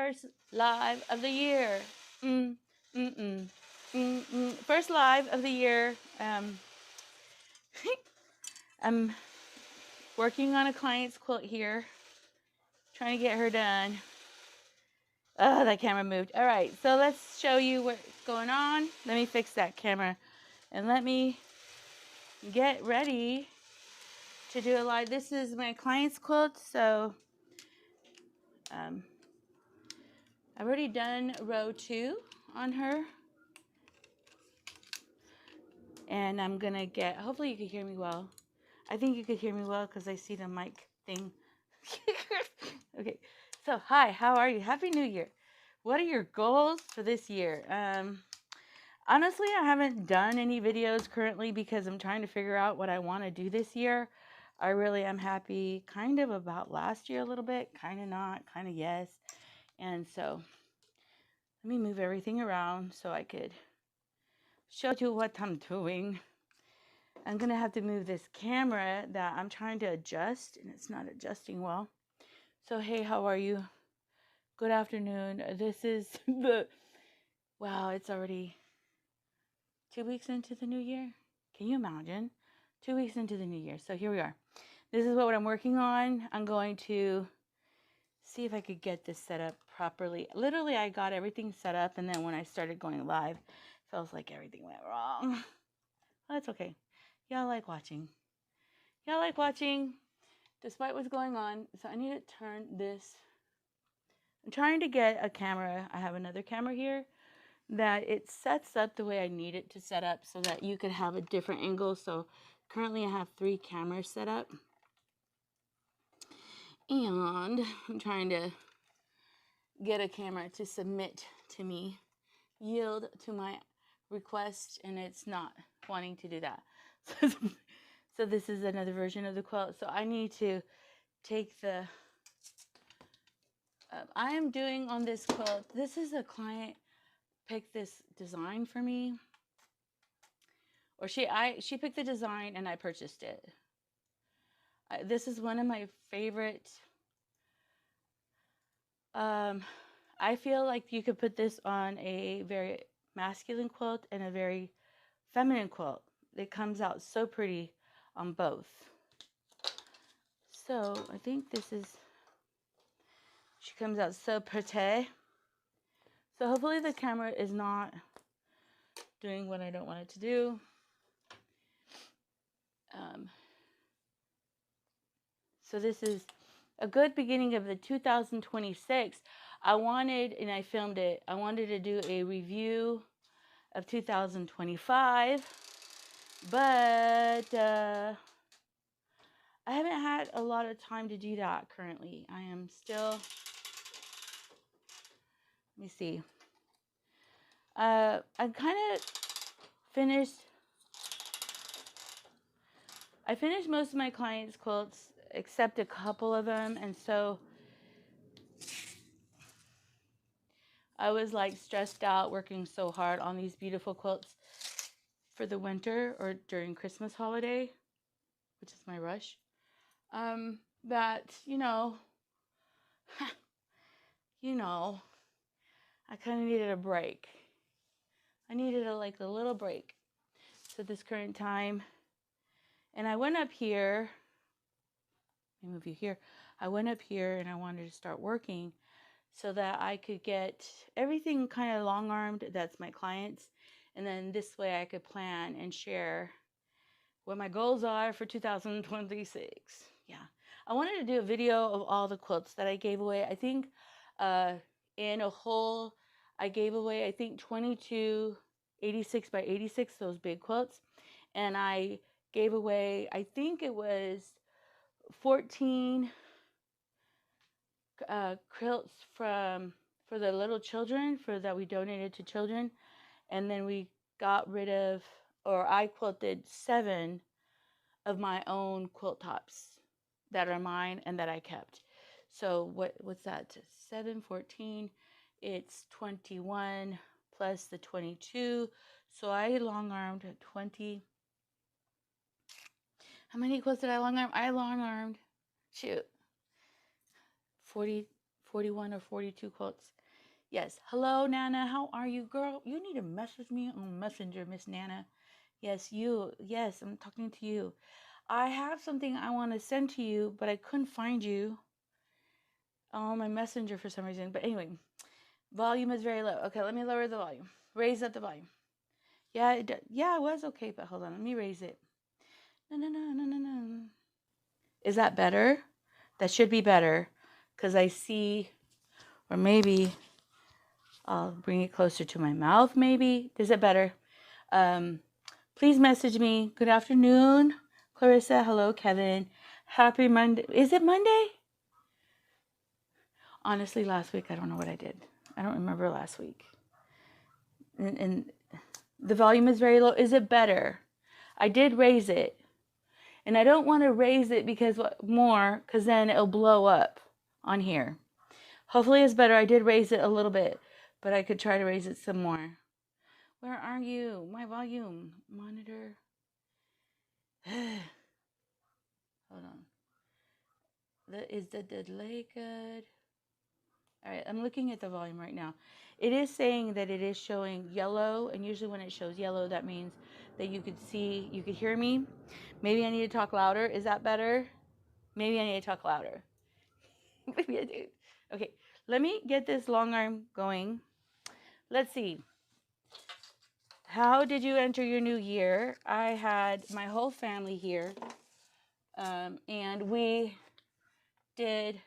first live of the year. First live of the year. I'm working on a client's quilt here, trying to get her done. Oh, that camera moved. All right, so let's show you what's going on. Let me fix that camera and let me get ready to do a live. This is my client's quilt, so I've already done row 2 on her. And I'm gonna get, hopefully you can hear me well. I think you could hear me well because I see the mic thing. Okay, so hi, how are you? Happy New Year. What are your goals for this year? Honestly, I haven't done any videos currently because I'm trying to figure out what I want to do this year. I really am happy kind of about last year a little bit, kind of not, kind of yes. And so let me move everything around so I could show you what I'm doing. I'm going to have to move this camera that I'm trying to adjust, and it's not adjusting well. So, hey, how are you? Good afternoon. This is wow, it's already 2 weeks into the new year. Can you imagine? 2 weeks into the new year. So here we are. This is what I'm working on. I'm going to see if I could get this set up properly. Literally, I got everything set up, and then when I started going live, it feels like everything went wrong. Well, that's okay. Y'all like watching. Y'all like watching despite what's going on. So I need to turn this. I'm trying to get a camera. I have another camera here that it sets up the way I need it to set up so that you could have a different angle. So currently I have 3 cameras set up. And I'm trying to get a camera to submit to me, yield to my request, and it's not wanting to do that. So this is another version of the quilt. So I need to take the, I am doing on this quilt, this is a client picked this design for me. Or she picked the design and I purchased it. This is one of my favorite. I feel like you could put this on a very masculine quilt and a very feminine quilt. It comes out so pretty on both. So I think this is, she comes out so pretty. So hopefully the camera is not doing what I don't want it to do. So this is a good beginning of the 2026. I wanted, and I filmed it, I wanted to do a review of 2025, but I haven't had a lot of time to do that currently. I am still, let me see. I kind of finished, I finished most of my clients' quilts except a couple of them, and so I was like stressed out working so hard on these beautiful quilts for the winter or during Christmas holiday, which is my rush. That, I kind of needed a break. I needed a little break. So this current time, and I went up here, let me move you here. I went up here and I wanted to start working so that I could get everything kind of long-armed. That's my clients. And then this way I could plan and share what my goals are for 2026. Yeah. I wanted to do a video of all the quilts that I gave away. I think in a whole, I gave away, I think 22 86 by 86, those big quilts. And I gave away, I think it was 14 quilts for the little children that we donated to children. And then we got rid of, or I quilted 7 of my own quilt tops that are mine and that I kept. So what's that? 7, 14, it's 21 plus the 22. So I long-armed 20. How many quilts did I long-arm? I long-armed, 40, 41 or 42 quilts. Yes. Hello, Nana. How are you, girl? You need to message me on Messenger, Miss Nana. Yes, you. Yes, I'm talking to you. I have something I want to send to you, but I couldn't find you on my Messenger for some reason. But anyway, volume is very low. Okay, let me lower the volume. Raise up the volume. Yeah, yeah, it was okay, but hold on. Let me raise it. No, no, no, no, no, no. Is that better? That should be better because I see, or maybe I'll bring it closer to my mouth, maybe. Is it better? Please message me. Good afternoon, Clarissa. Hello, Kevin. Happy Monday. Is it Monday? Honestly, last week, I don't know what I did. I don't remember last week. And the volume is very low. Is it better? I did raise it. And I don't want to raise it because then it'll blow up on here. Hopefully it's better. I did raise it a little bit, but I could try to raise it some more. Where are you? My volume monitor. Hold on. Is the delay good? All right, I'm looking at the volume right now. It is saying that it is showing yellow, and usually when it shows yellow, that means that you could hear me. Maybe I need to talk louder. Is that better? Maybe I need to talk louder. Maybe I do. Okay, let me get this long arm going. Let's see. How did you enter your new year? I had my whole family here, and we did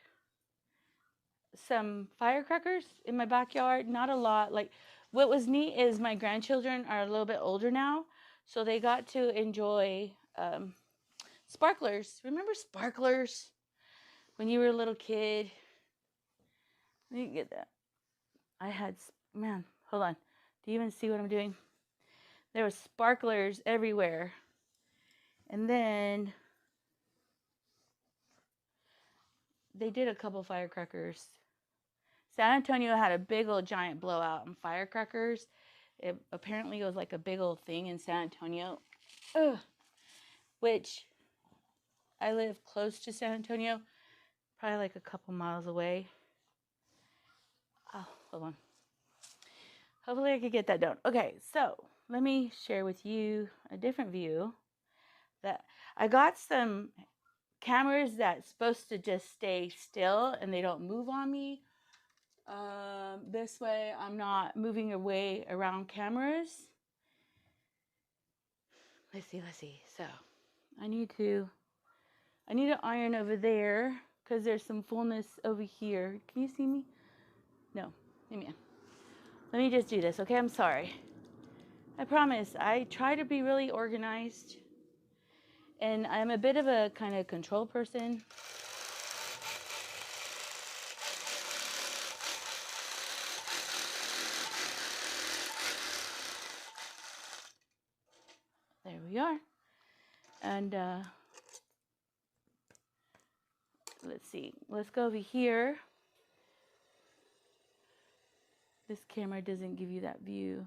some firecrackers in my backyard. Not a lot. Like, what was neat is my grandchildren are a little bit older now, so they got to enjoy sparklers. Remember sparklers when you were a little kid? Let me get that. I had, man, hold on. Do you even see what I'm doing? There were sparklers everywhere. And then they did a couple firecrackers. San Antonio had a big old giant blowout on firecrackers. It apparently was like a big old thing in San Antonio. Ugh. Which I live close to San Antonio, probably like a couple miles away. Oh, hold on. Hopefully I could get that done. Okay, so let me share with you a different view. That I got some cameras that's supposed to just stay still and they don't move on me. This way I'm not moving away around cameras. Let's see. So I need to iron over there because there's some fullness over here. Can you see me? No. Let me just do this, okay? I'm sorry. I promise. I try to be really organized. And I'm a bit of a kind of control person. There we are. And let's see. Let's go over here. This camera doesn't give you that view.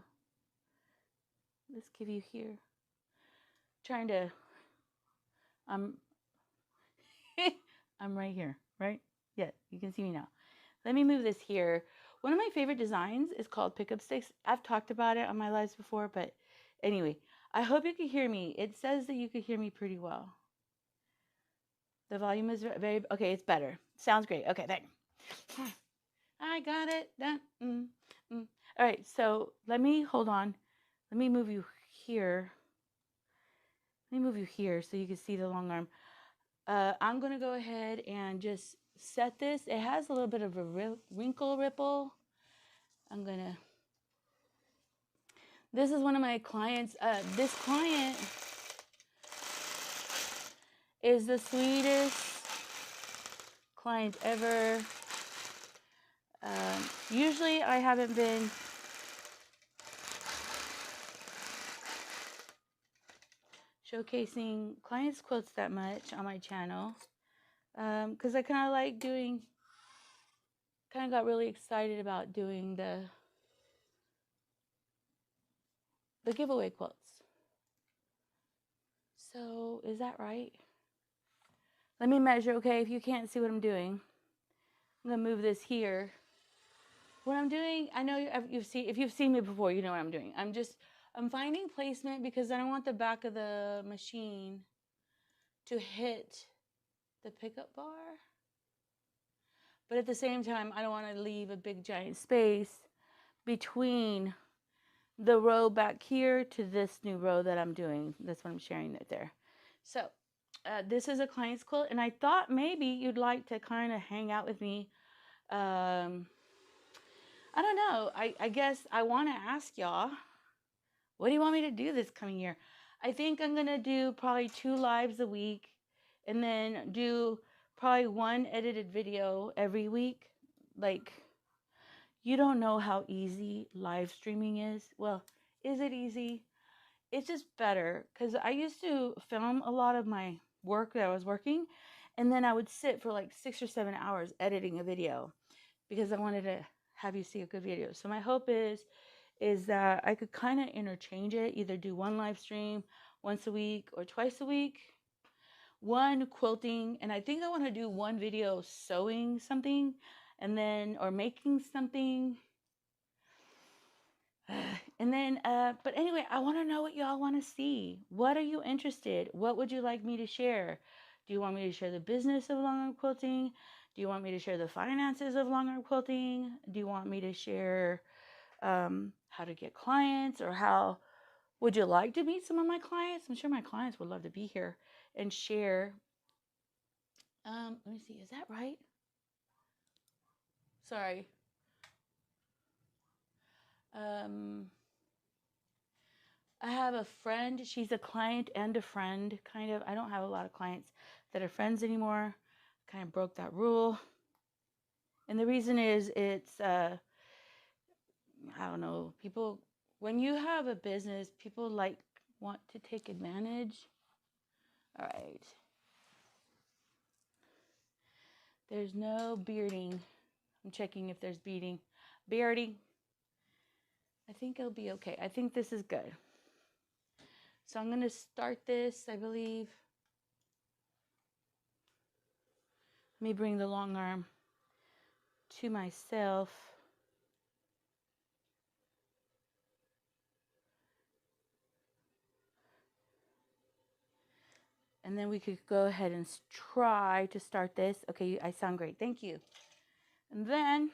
Let's give you here. Trying to, I'm right here, right? Yeah, you can see me now. Let me move this here. One of my favorite designs is called pickup sticks. I've talked about it on my lives before, but anyway, I hope you can hear me. It says that you could hear me pretty well. The volume is very, okay, it's better. Sounds great. Okay, there. I got it. Done. All right, so hold on. Let me move you here. Let me move you here so you can see the long arm. I'm going to go ahead and just set this. It has a little bit of a wrinkle ripple. This is one of my clients. This client is the sweetest client ever. Usually I haven't been showcasing clients' quilts that much on my channel because I kind of got really excited about doing the giveaway quilts. So is that right? Let me measure, okay, if you can't see what I'm doing. I'm gonna move this here. What I'm doing, I know if you've seen me before, you know what I'm doing. I'm finding placement because I don't want the back of the machine to hit the pickup bar. But at the same time, I don't want to leave a big giant space between the row back here to this new row that I'm doing. That's what I'm sharing right there. So this is a client's quilt, and I thought maybe you'd like to kind of hang out with me. I don't know. I guess I want to ask y'all, what do you want me to do this coming year? I think I'm going to do probably 2 lives a week and then do probably 1 edited video every week. Like, you don't know how easy live streaming is. Well, is it easy? It's just better because I used to film a lot of my work that I was working, and then I would sit for like 6 or 7 hours editing a video because I wanted to have you see a good video. So my hope is that I could kind of interchange it, either do 1 live stream once a week or twice a week, 1 quilting, and I think I want to do 1 video sewing something, and then or making something. And then, but anyway, I want to know what y'all want to see. What are you interested? What would you like me to share? Do you want me to share the business of long arm quilting? Do you want me to share the finances of long arm quilting? Do you want me to share how to get clients, or how would you like to meet some of my clients? I'm sure my clients would love to be here and share. Let me see, is that right? Sorry. I have a friend. She's a client and a friend, kind of. I don't have a lot of clients that are friends anymore. Kind of broke that rule. And the reason is I don't know, people, when you have a business, people want to take advantage. All right. There's no bearding. I'm checking if there's bearding. I think it'll be okay. I think this is good. So I'm going to start this, I believe. Let me bring the long arm to myself. And then we could go ahead and try to start this. Okay, I sound great. Thank you. And then,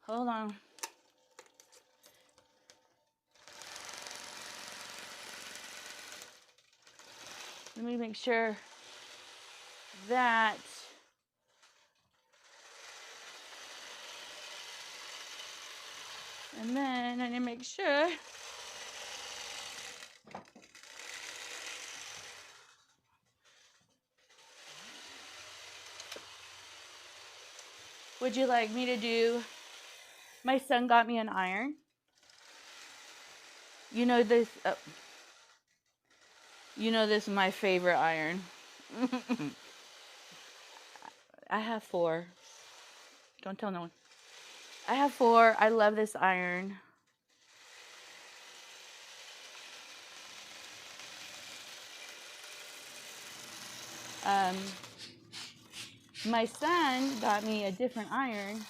hold on. Let me make sure that and then I need to make sure would you like me to do? My son got me an iron. You know this is my favorite iron. I have 4. Don't tell no one. I have 4. I love this iron. My son got me a different iron.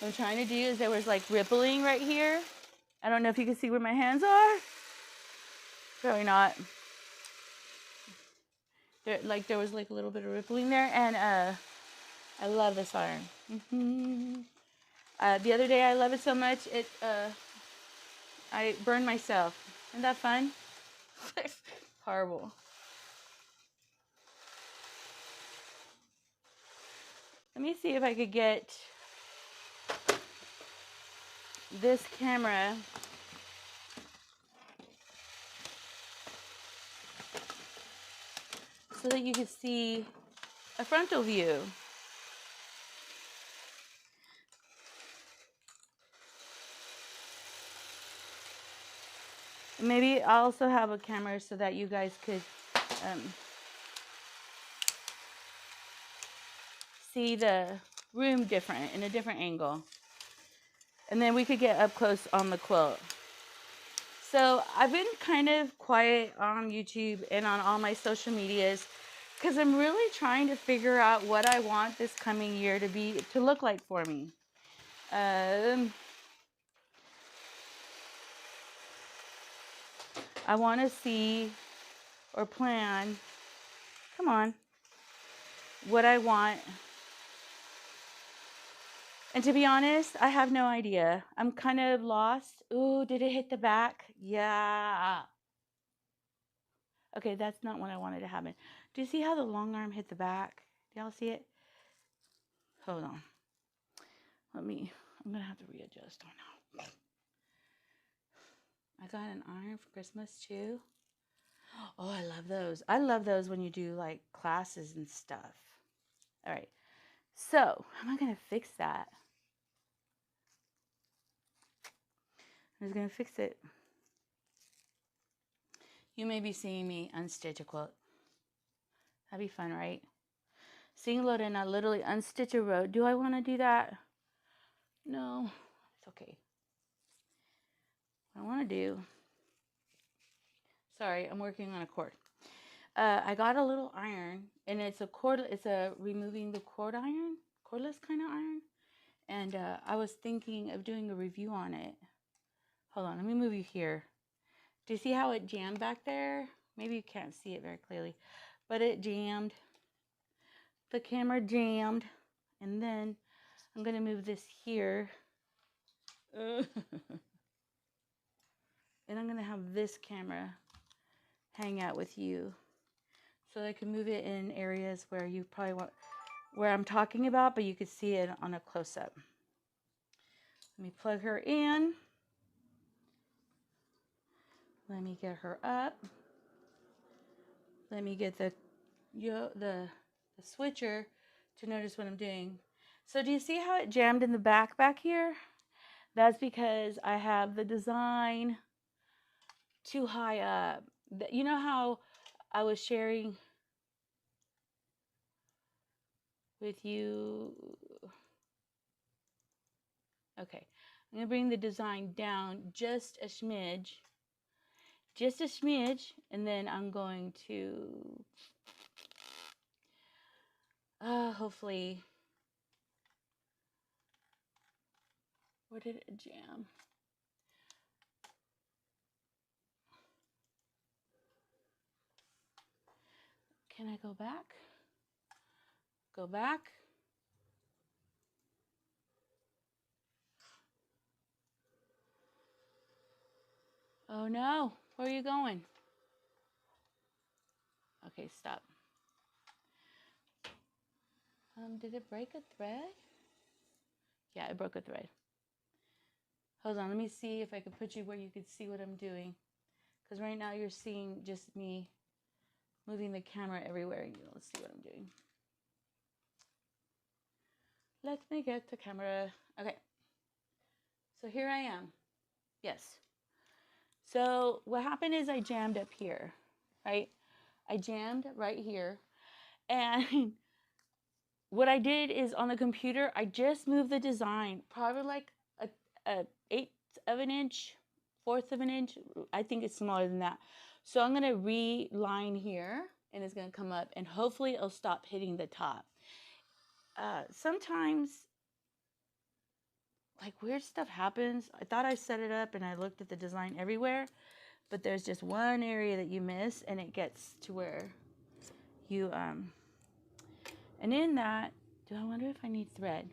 What I'm trying to do is there was like rippling right here. I don't know if you can see where my hands are. Probably not. There was like a little bit of rippling there, and I love this iron. The other day I love it so much I burned myself. Isn't that fun? Horrible. Let me see if I could get this camera so that you can see a frontal view. Maybe I'll also have a camera so that you guys could see the room different, in a different angle. And then we could get up close on the quilt. So I've been kind of quiet on YouTube and on all my social medias because I'm really trying to figure out what I want this coming year to look like for me. I want to see or plan, come on, what I want. And to be honest, I have no idea. I'm kind of lost. Ooh, did it hit the back? Yeah. Okay, that's not what I wanted to happen. Do you see how the long arm hit the back? Do y'all see it? Hold on. I'm going to have to readjust on now. I got an iron for Christmas too. Oh, I love those. I love those when you do like classes and stuff. All right. So, how am I going to fix that? I'm just going to fix it. You may be seeing me unstitch a quilt. That'd be fun, right? Seeing load and I literally unstitch a row. Do I want to do that? No, it's okay. What I want to do, sorry, I'm working on a cord. I got a little iron, and it's a cord. It's a removing the cord iron, cordless kind of iron. And I was thinking of doing a review on it. Hold on, let me move you here. Do you see how it jammed back there? Maybe you can't see it very clearly, but it jammed. The camera jammed, and then I'm gonna move this here. And I'm gonna have this camera hang out with you, so I can move it in areas where you probably want, where I'm talking about, but you could see it on a close-up. Let me plug her in. Let me get her up. Let me get the switcher to notice what I'm doing. So do you see how it jammed in the back here? That's because I have the design too high up. You know how I was sharing with you? Okay, I'm gonna bring the design down just a smidge, and then I'm going to hopefully, where did it jam? Can I go back? Go back. Oh no, where are you going? Okay, stop. Did it break a thread? Yeah, it broke a thread. Hold on, let me see if I can put you where you could see what I'm doing. Because right now you're seeing just me moving the camera everywhere. Let's see what I'm doing. Let me get the camera. Okay. So here I am. Yes. So what happened is I jammed up here, right? I jammed right here. And what I did is on the computer, I just moved the design, probably like a eighth of an inch, fourth of an inch. I think it's smaller than that. So I'm gonna reline here, and it's gonna come up, and hopefully it'll stop hitting the top. Sometimes like weird stuff happens. I thought I set it up and I looked at the design everywhere, but there's just one area that you miss, and it gets to where you and in that, do I wonder if I need thread,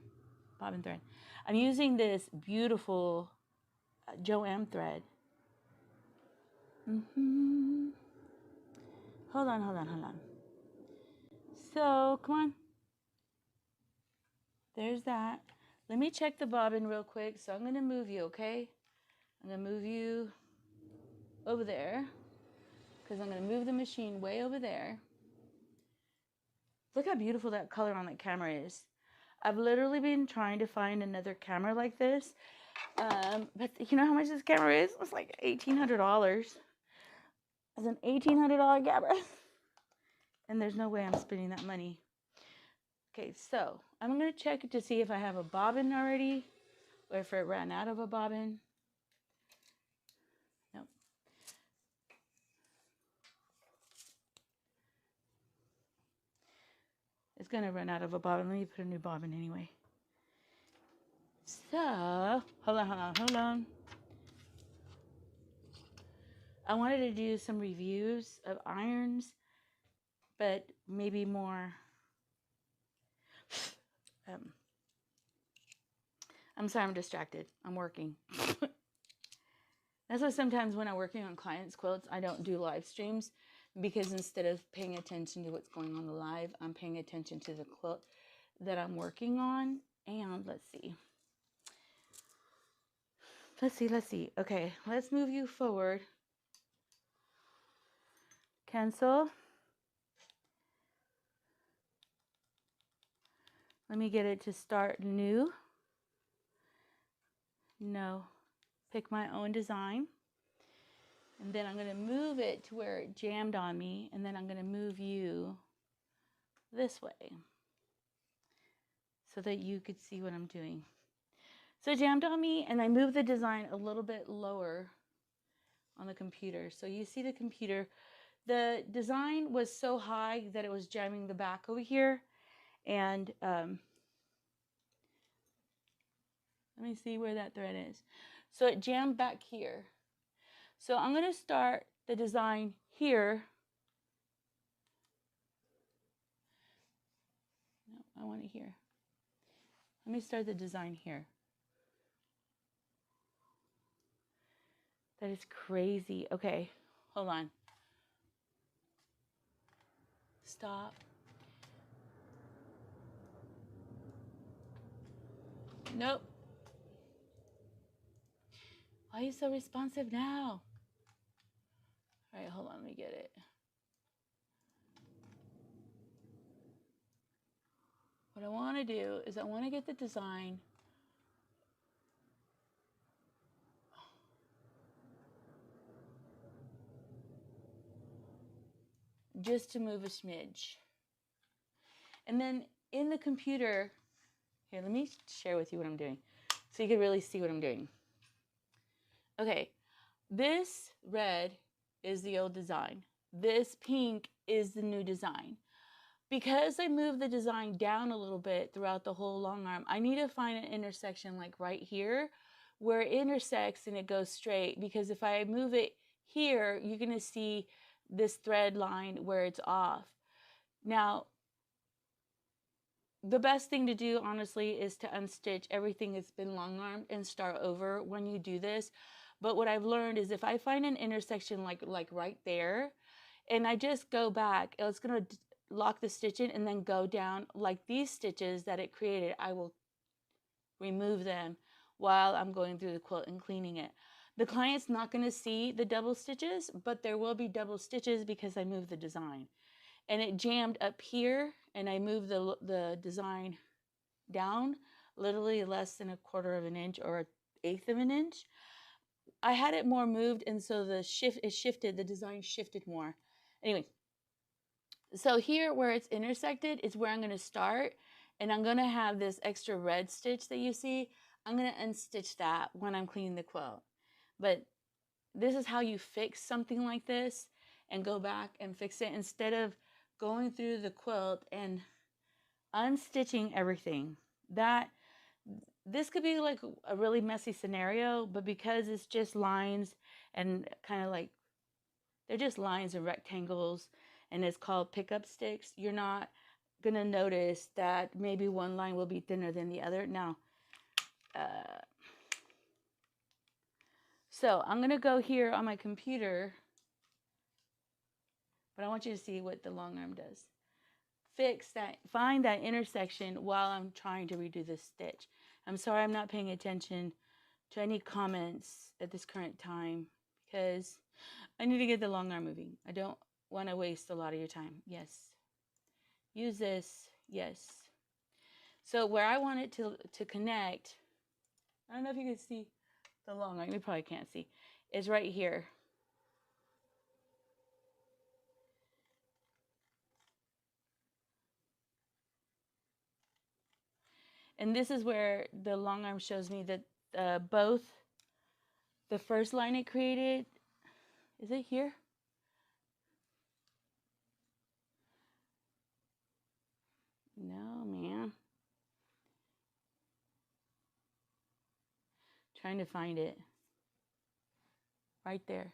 bobbin thread? I'm using this beautiful Joanne thread. Hold on. So come on. There's that. Let me check the bobbin real quick. So I'm going to move you, okay? I'm going to move you over there because I'm going to move the machine way over there. Look how beautiful that color on that camera is. I've literally been trying to find another camera like this. But you know how much this camera is? It's like $1,800. It's an $1,800 camera. And there's no way I'm spending that money. Okay, so I'm going to check to see if I have a bobbin already or if it ran out of a bobbin. Nope. It's going to run out of a bobbin. Let me put a new bobbin anyway. So, hold on. I wanted to do some reviews of irons, but maybe more. I'm sorry, I'm distracted. I'm working. That's why sometimes when I'm working on clients' quilts, I don't do live streams, because instead of paying attention to what's going on live, I'm paying attention to the quilt that I'm working on. And let's see. Okay, let's move you forward. Cancel. Let me get it to start new. No. Pick my own design. And then I'm going to move it to where it jammed on me. And then I'm going to move you this way so that you could see what I'm doing. So it jammed on me, and I moved the design a little bit lower on the computer. So you see the computer. The design was so high that it was jamming the back over here. And let me see where that thread is. So it jammed back here. So I'm going to start the design here. No, I want it here. Let me start the design here. That is crazy. Okay, hold on. Stop. Nope. Why are you so responsive now? All right, hold on, let me get it. What I want to do is I want to get the design just to move a smidge. And then in the computer, here, let me share with you what I'm doing so you can really see what I'm doing. Okay, this red is the old design. This pink is the new design. Because I moved the design down a little bit throughout the whole long arm, I need to find an intersection like right here where it intersects and it goes straight. Because if I move it here, you're going to see this thread line where it's off. Now, the best thing to do, honestly, is to unstitch everything that's been long armed and start over when you do this. But what I've learned is if I find an intersection like right there, and I just go back, it's going to lock the stitch in and then go down like these stitches that it created. I will remove them while I'm going through the quilt and cleaning it. The client's not going to see the double stitches, but there will be double stitches because I moved the design. And it jammed up here, and I moved the design down literally less than 1/4 of an inch or 1/8 of an inch. I had it more moved, and so the design shifted more. Anyway, so here where it's intersected is where I'm going to start, and I'm going to have this extra red stitch that you see. I'm going to unstitch that when I'm cleaning the quilt. But this is how you fix something like this and go back and fix it instead of going through the quilt and unstitching everything. This could be like a really messy scenario, but because it's just lines and kind of like, they're just lines and rectangles, and it's called pickup sticks, you're not going to notice that maybe one line will be thinner than the other. Now, so I'm going to go here on my computer, but I want you to see what the long arm does. Fix that, find that intersection while I'm trying to redo this stitch. I'm sorry I'm not paying attention to any comments at this current time because I need to get the long arm moving. I don't want to waste a lot of your time. Yes. Use this. Yes. So where I want it to connect, I don't know if you can see the long arm, you probably can't see, is right here. And this is where the long arm shows me that both the first line it created, is it here? Trying to find it. Right there.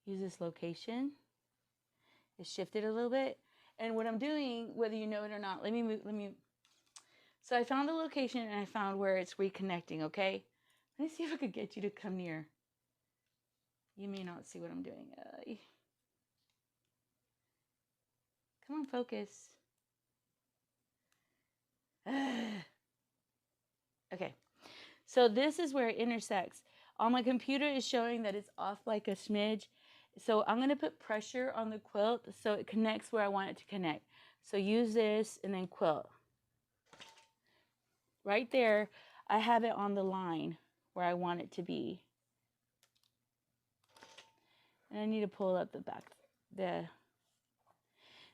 Use this location. It's shifted a little bit. And what I'm doing, whether you know it or not, let me move, so I found the location and I found where it's reconnecting, okay? Let me see if I could get you to come near. You may not see what I'm doing. Come on, focus. Okay, so this is where it intersects. On my computer is showing that it's off like a smidge. So I'm gonna put pressure on the quilt so it connects where I want it to connect. So use this and then quilt. Right there, I have it on the line where I want it to be. And I need to pull up the back.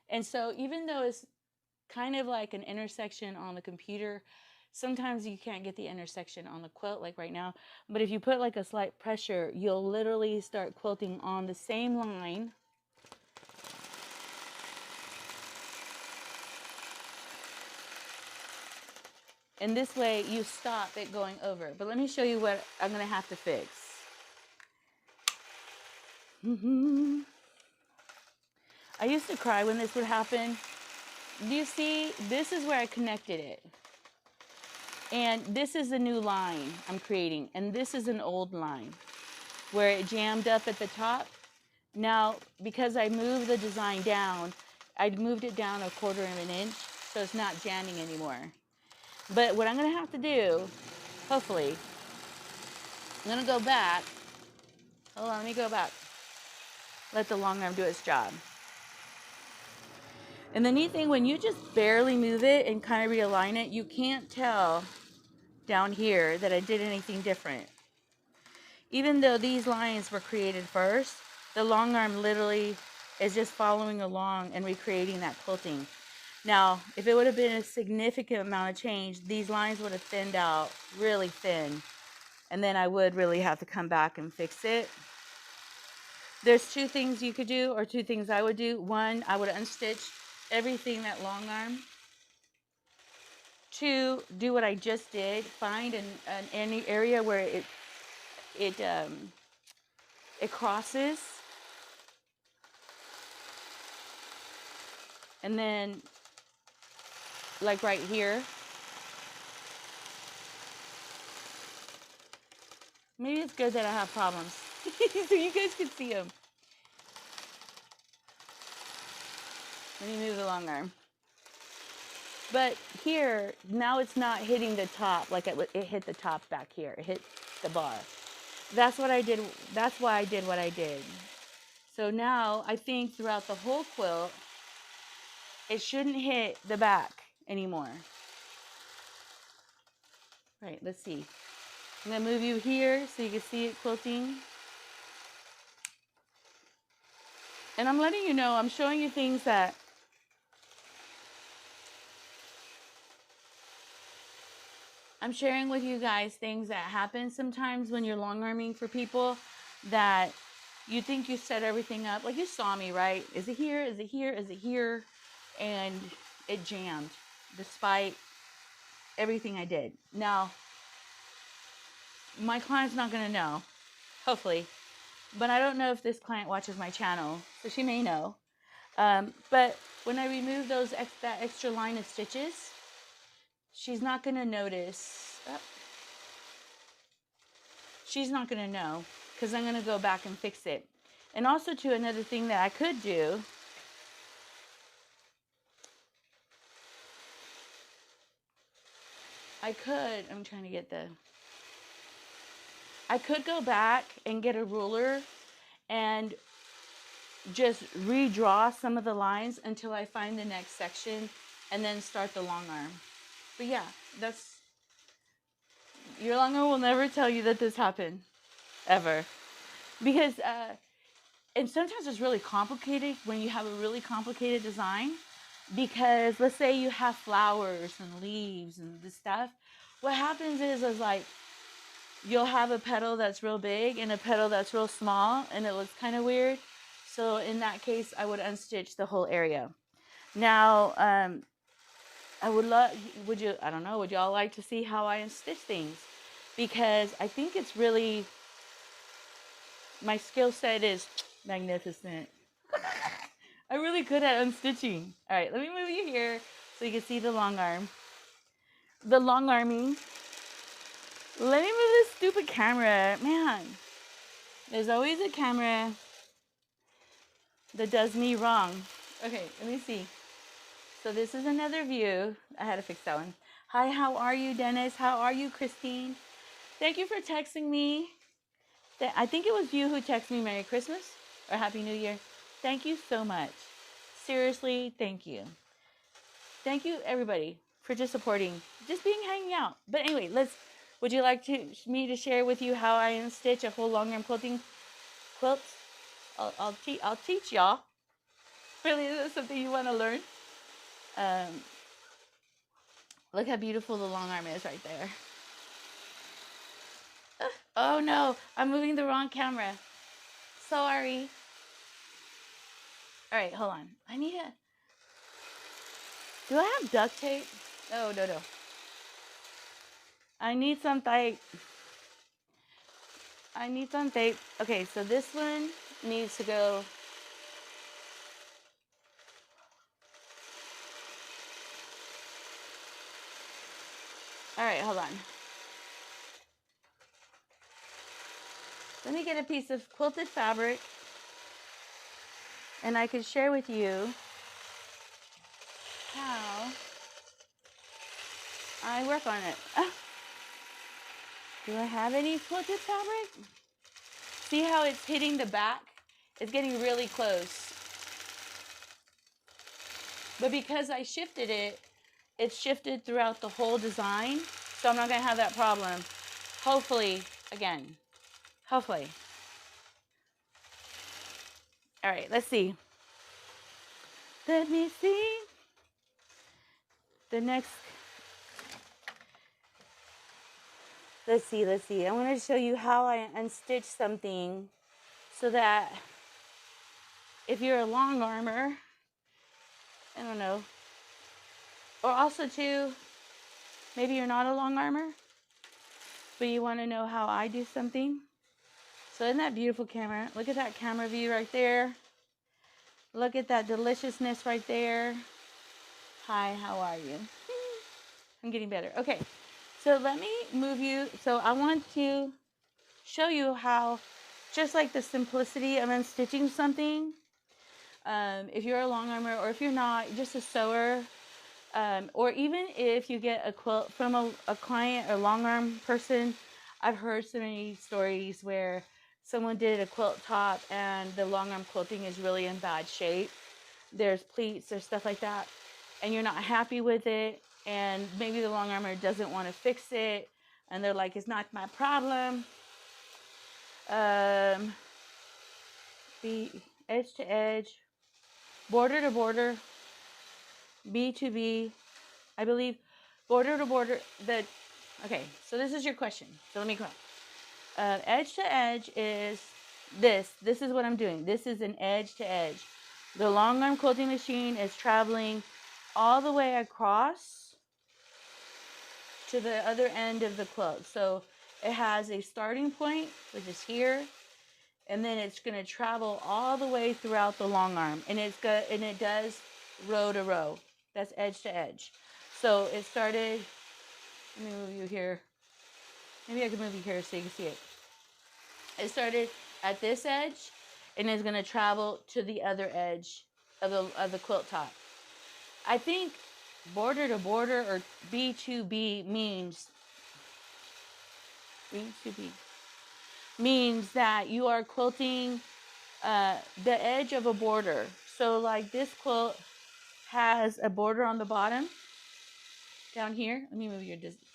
And so even though it's kind of like an intersection on the computer, sometimes you can't get the intersection on the quilt like right now. But if you put like a slight pressure, you'll literally start quilting on the same line. And this way you stop it going over. But let me show you what I'm gonna have to fix. I used to cry when this would happen. Do you see? This is where I connected it. And this is a new line I'm creating. And this is an old line where it jammed up at the top. Now, because I moved the design down, I moved it down 1/4 of an inch, so it's not jamming anymore. But what I'm gonna have to do, hopefully, I'm gonna go back. Hold on, let me go back. Let the long arm do its job. And the neat thing, when you just barely move it and kind of realign it, you can't tell down here that I did anything different. Even though these lines were created first, the long arm literally is just following along and recreating that quilting. Now, if it would have been a significant amount of change, these lines would have thinned out really thin. And then I would really have to come back and fix it. There's two things you could do, or two things I would do. One, I would unstitch everything that long arm. Two, do what I just did. Find any area where it crosses. And then, like right here. Maybe it's good that I have problems. So you guys can see them. Let me move the long arm. But here, now it's not hitting the top like it hit the top back here. It hit the bar. That's what I did. That's why I did what I did. So now I think throughout the whole quilt, it shouldn't hit the back anymore. Right, let's see. I'm gonna move you here so you can see it quilting. And I'm letting you know, I'm showing you things that I'm sharing with you guys things that happen sometimes when you're long arming for people that you think you set everything up. Like you saw me, right? Is it here? Is it here? Is it here? And it jammed despite everything I did. Now, my client's not going to know, hopefully. But I don't know if this client watches my channel, so she may know. But when I remove that extra line of stitches, she's not going to notice. She's not going to know because I'm going to go back and fix it. And also, too, another thing that I could do, I could go back and get a ruler and just redraw some of the lines until I find the next section and then start the long arm. But yeah, your long arm will never tell you that this happened, ever. Because, and sometimes it's really complicated when you have a really complicated design. Because let's say you have flowers and leaves and this stuff. What happens is like, you'll have a petal that's real big and a petal that's real small and it looks kind of weird. So in that case, I would unstitch the whole area. Now, I would love, would you, I don't know, would y'all like to see how I unstitch things? Because I think it's really, my skill set is magnificent. I'm really good at unstitching. All right, let me move you here so you can see the long arm. The long arming. Let me move this stupid camera. Man, there's always a camera that does me wrong. Okay, let me see. So this is another view. I had to fix that one. Hi, how are you, Dennis? How are you, Christine? Thank you for texting me. I think it was you who texted me Merry Christmas or Happy New Year. Thank you so much. Seriously, thank you. Thank you, everybody, for just supporting, just being hanging out. But anyway, would you like me to share with you how I unstitch a whole long arm quilting quilt? I'll teach y'all. Really, is this something you want to learn? Um, Look how beautiful the long arm is right there. Oh no, I'm moving the wrong camera. Sorry. All right, hold on. Do I have duct tape? No. I need some tape. Okay, so this one needs to go. All right, hold on. Let me get a piece of quilted fabric and I can share with you how I work on it. Do I have any quilted fabric? See how it's hitting the back? It's getting really close. But because I shifted it, it's shifted throughout the whole design, so I'm not gonna have that problem. Hopefully, again, hopefully. All right, let's see. Let me see. The next, let's see. I want to show you how I unstitch something so that if you're a long armer, I don't know, or also too, maybe you're not a long armer, but you want to know how I do something. So isn't that beautiful camera? Look at that camera view right there. Look at that deliciousness right there. Hi, how are you? I'm getting better. Okay, so let me move you. So I want to show you how, just like the simplicity of unstitching something, if you're a long armer or if you're not, just a sewer, or even if you get a quilt from a client or long arm person, I've heard so many stories where someone did a quilt top and the long arm quilting is really in bad shape. There's pleats, there's stuff like that, and you're not happy with it, and maybe the long armer doesn't want to fix it, and they're like, it's not my problem. Be edge to edge, border to border, B to B, I believe, border to border. Okay, so this is your question. So let me go. Edge to edge is this. This is what I'm doing. This is an edge to edge. The long arm quilting machine is traveling all the way across to the other end of the quilt. So it has a starting point, which is here, and then it's going to travel all the way throughout the long arm, and it does row to row. That's edge to edge. So it started. Let me move you here. Maybe I can move you here so you can see it. It started at this edge, and it's going to travel to the other edge of the quilt top. I think border to border or B to B means that you are quilting the edge of a border. So like this quilt has a border on the bottom down here. Let me move your distance.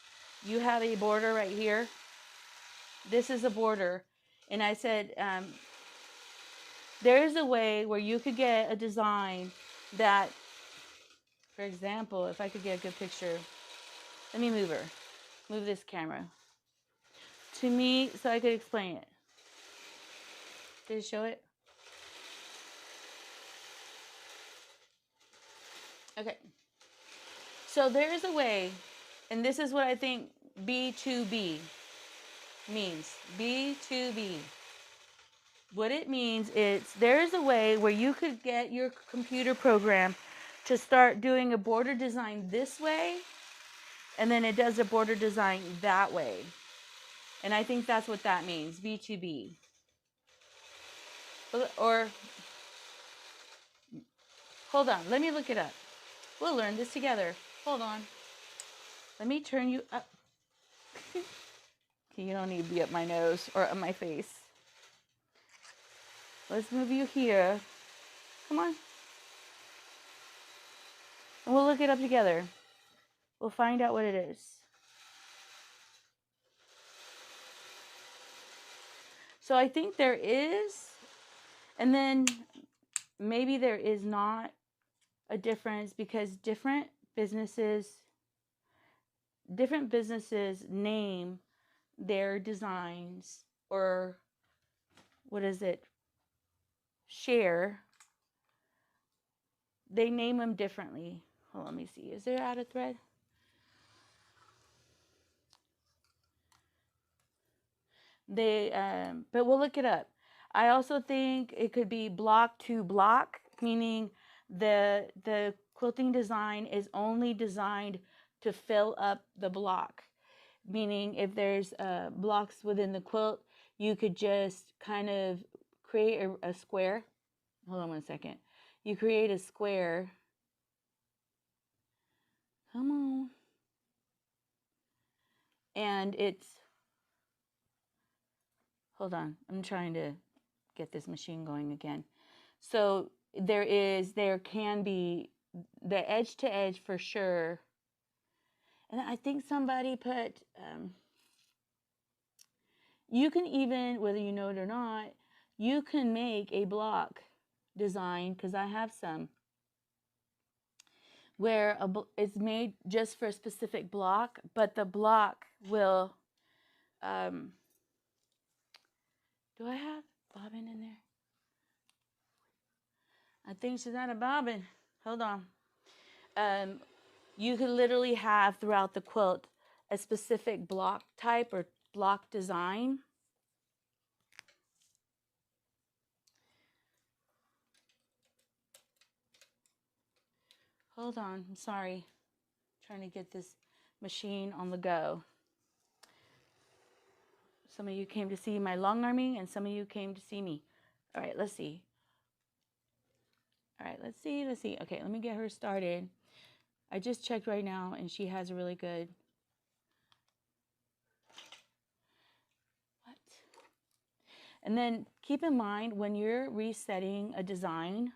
You have a border right here. This is a border. And I said, there is a way where you could get a design that, for example, if I could get a good picture, let me move her. Move this camera to me so I could explain it. Did it show it? Okay. So there is a way, and this is what I think B2B means. B2B. What it means is there is a way where you could get your computer program to start doing a border design this way, and then it does a border design that way. And I think that's what that means, B2B. Or, hold on, let me look it up. We'll learn this together. Hold on. Let me turn you up. Okay, you don't need to be up my nose or up my face. Let's move you here. Come on. And we'll look it up together. We'll find out what it is. So I think there is, and then maybe there is not a difference because different businesses name their designs, or what is it? Share. They name them differently. Hold on, let me see. Is there out of thread? But we'll look it up. I also think it could be block to block, meaning the quilting design is only designed to fill up the block. Meaning if there's blocks within the quilt, you could just kind of create a square. Hold on one second. You create a square. Come on. And it's, hold on, I'm trying to get this machine going again. So there can be the edge to edge for sure. And I think somebody put, you can even, whether you know it or not, you can make a block design, because I have some, where it's made just for a specific block, but the block will, do I have bobbin in there? I think she's not a bobbin. Hold on. You could literally have throughout the quilt a specific block type or block design. Hold on, I'm sorry. I'm trying to get this machine on the go. Some of you came to see my long arming and some of you came to see me. All right, let's see. All right, let's see. Okay, let me get her started. I just checked right now and she has a really good. What? And then keep in mind when you're resetting a design,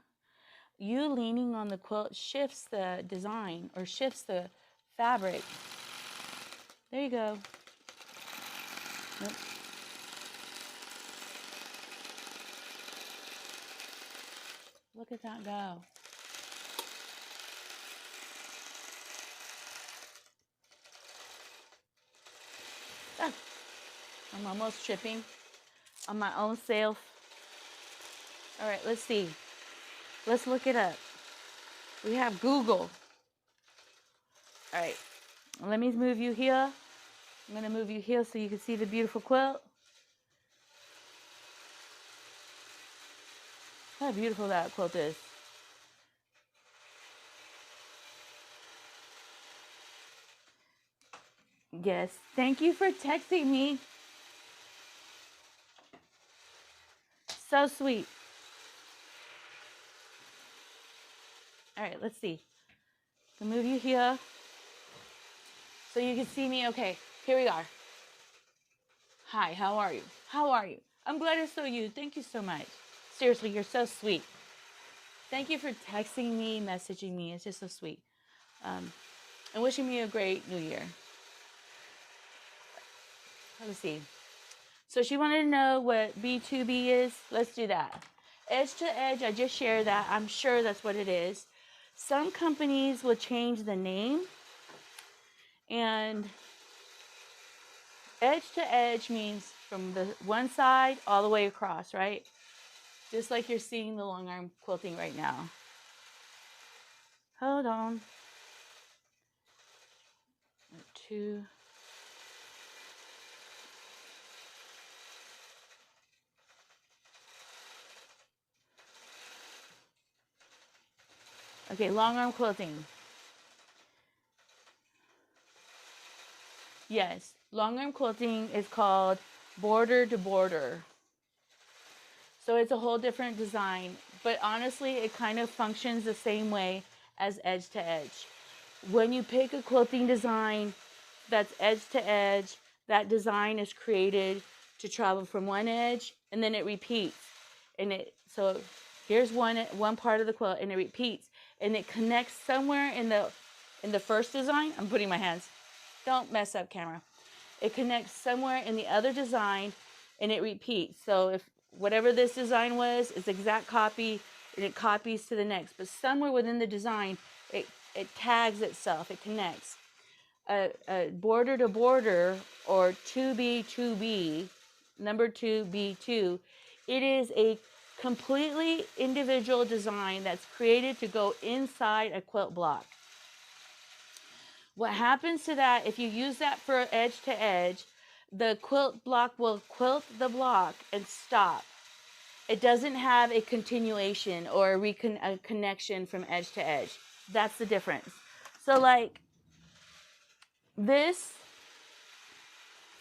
you leaning on the quilt shifts the design or shifts the fabric. There you go. Nope. Look at that go. Ah, I'm almost tripping on my own self. All right, let's see. Let's look it up. We have Google. All right, let me move you here. I'm going to move you here so you can see the beautiful quilt. How beautiful that quilt is. Yes, thank you for texting me. So sweet. All right, let's see. I'll move you here so you can see me. Okay, here we are. Hi, how are you? How are you? I'm glad I saw you. Thank you so much. Seriously, you're so sweet. Thank you for texting me, messaging me. It's just so sweet. And wishing me a great new year. Let's see. So she wanted to know what B2B is. Let's do that. Edge to edge, I just shared that. I'm sure that's what it is. Some companies will change the name. And edge to edge means from the one side all the way across, right? Just like you're seeing the long arm quilting right now. Hold on. 2. Okay, long arm quilting. Yes, long arm quilting is called border to border. So it's a whole different design, but honestly, it kind of functions the same way as edge to edge. When you pick a quilting design that's edge to edge, that design is created to travel from one edge and then it repeats. And it so here's one part of the quilt and it repeats and it connects somewhere in the first design. I'm putting my hands. Don't mess up, camera. It connects somewhere in the other design and it repeats. So if whatever this design was, it's exact copy and it copies to the next. But somewhere within the design, it tags itself, it connects. A border to border or 2B2B, number 2B2, it is a completely individual design that's created to go inside a quilt block. What happens to that, if you use that for edge to edge, the quilt block will quilt the block and stop. It doesn't have a continuation or a connection from edge to edge. That's the difference. So like this,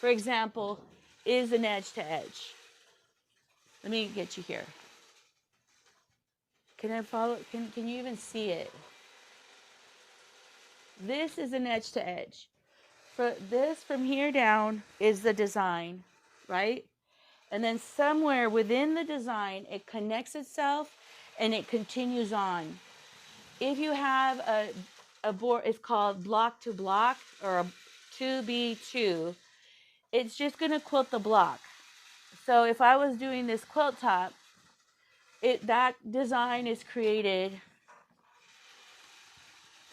for example, is an edge to edge. Let me get you here. Can I follow? Can you even see it? This is an edge to edge. For this from here down is the design, right? And then somewhere within the design, it connects itself and it continues on. If you have a board, it's called block to block or a 2B2, it's just going to quilt the block. So if I was doing this quilt top, that design is created.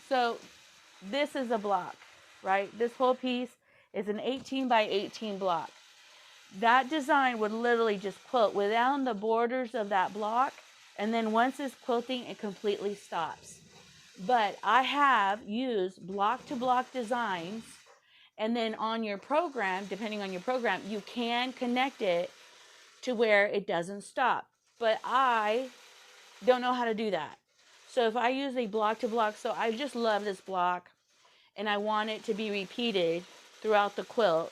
So this is a block, right? This whole piece is an 18 by 18 block. That design would literally just quilt within the borders of that block. And then once it's quilting, it completely stops. But I have used block to block designs. And then on your program, depending on your program, you can connect it to where it doesn't stop. But I don't know how to do that. So if I use a block to block, so I just love this block and I want it to be repeated throughout the quilt,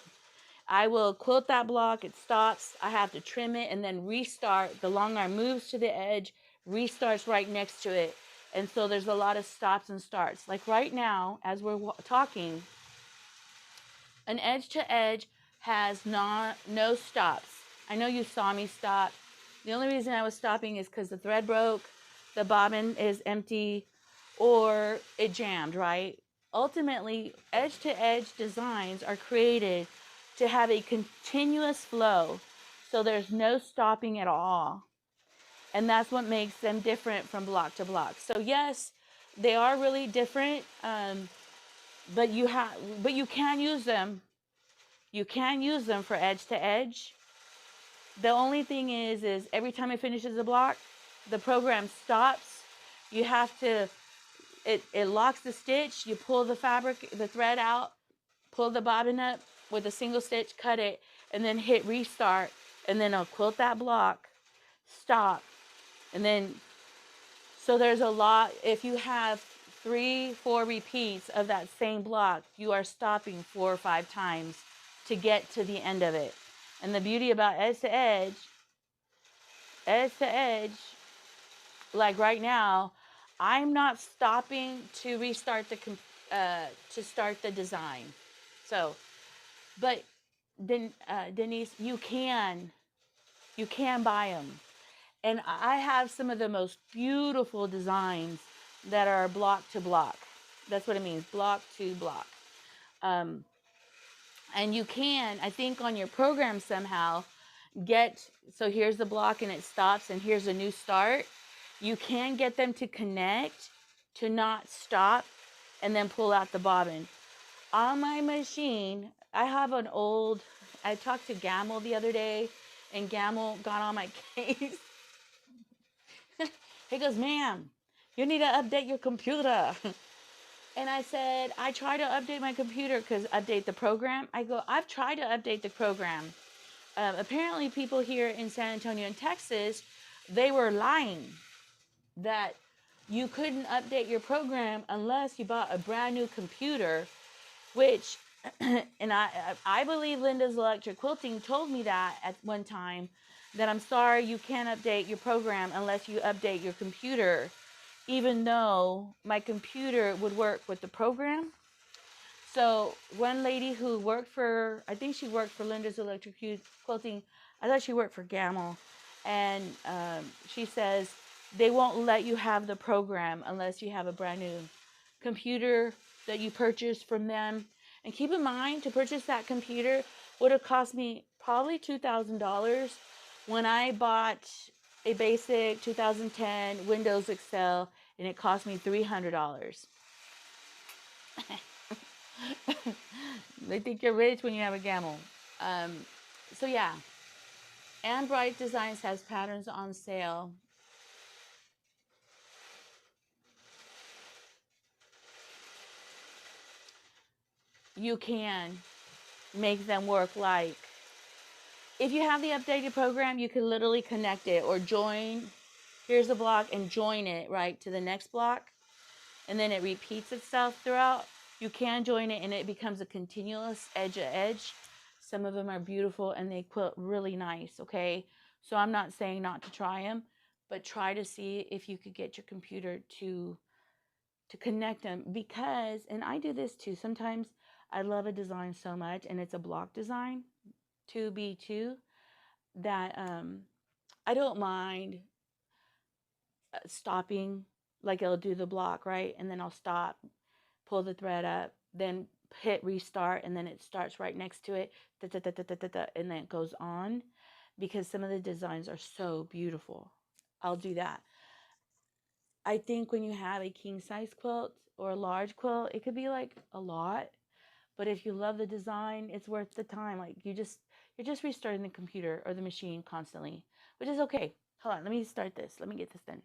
I will quilt that block, it stops, I have to trim it and then restart. The long arm moves to the edge, restarts right next to it. And so there's a lot of stops and starts. Like right now, as we're talking, an edge to edge has no stops. I know you saw me stop. The only reason I was stopping is because the thread broke, the bobbin is empty, or it jammed, right? Ultimately, edge to edge designs are created to have a continuous flow, so there's no stopping at all. And that's what makes them different from block to block. So yes, they are really different, but you can use them. You can use them for edge to edge. The only thing is every time it finishes a block, the program stops. You have to, it locks the stitch. You pull the fabric, the thread out, pull the bobbin up with a single stitch, cut it, and then hit restart. And then I'll quilt that block, stop. And then, so there's a lot, if you have 3-4 repeats of that same block, you are stopping 4 or 5 times to get to the end of it. And the beauty about edge to edge, like right now, I'm not stopping to restart to start the design. So, but then Denise, you can buy them. And I have some of the most beautiful designs that are block to block. That's what it means, block to block. And you can, I think on your program somehow, so here's the block and it stops and here's a new start. You can get them to connect, to not stop, and then pull out the bobbin. On my machine, I have I talked to Gamble the other day, and Gamble got on my case. He goes, ma'am, You need to update your computer. And I said, I try to update my computer because update the program. I go, I've tried to update the program. Apparently, people here in San Antonio in Texas, they were lying that you couldn't update your program unless you bought a brand new computer, which, and I believe Linda's Electric Quilting told me that at one time, that I'm sorry, you can't update your program unless you update your computer, even though my computer would work with the program. So one lady who worked for, I think she worked for Linda's Electric Quilting. I thought she worked for Gamel. And she says they won't let you have the program unless you have a brand new computer that you purchased from them. And keep in mind, to purchase that computer would have cost me probably $2,000 when I bought a basic 2010 Windows Excel, and it cost me $300. They think you're rich when you have a Gamel. Um, so yeah, and Bright Designs has patterns on sale. You can make them work. Like, if you have the updated program, you can literally connect it or join. Here's a block and join it right to the next block, and then it repeats itself throughout. You can join it and it becomes a continuous edge to edge. Some of them are beautiful and they quilt really nice, okay? So I'm not saying not to try them, but try to see if you could get your computer to connect them, because, and I do this too, sometimes I love a design so much and it's a block design, 2B2, that I don't mind stopping, like it'll do the block, right? And then I'll stop, pull the thread up, then hit restart, and then it starts right next to it, and then it goes on, because some of the designs are so beautiful. I'll do that. I think when you have a king size quilt or a large quilt, it could be like a lot, but if you love the design, it's worth the time. Like, you're just restarting the computer or the machine constantly, which is okay. Hold on, let me start this. Let me get this done.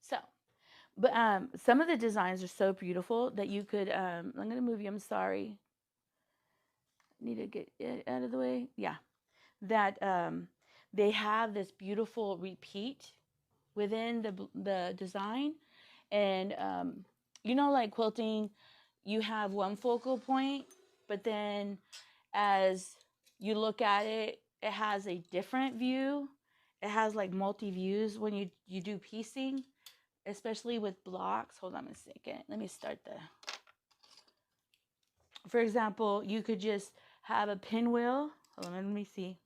So, but some of the designs are so beautiful that you could, I'm going to move you, I'm sorry. Need to get it out of the way. Yeah. That they have this beautiful repeat within the design. And, you know, like quilting, you have one focal point, but then as you look at it, it has a different view. It has like multi views when you do piecing, especially with blocks. Hold on a second. Let me start the. For example, you could just have a pinwheel. Hold on, let me see.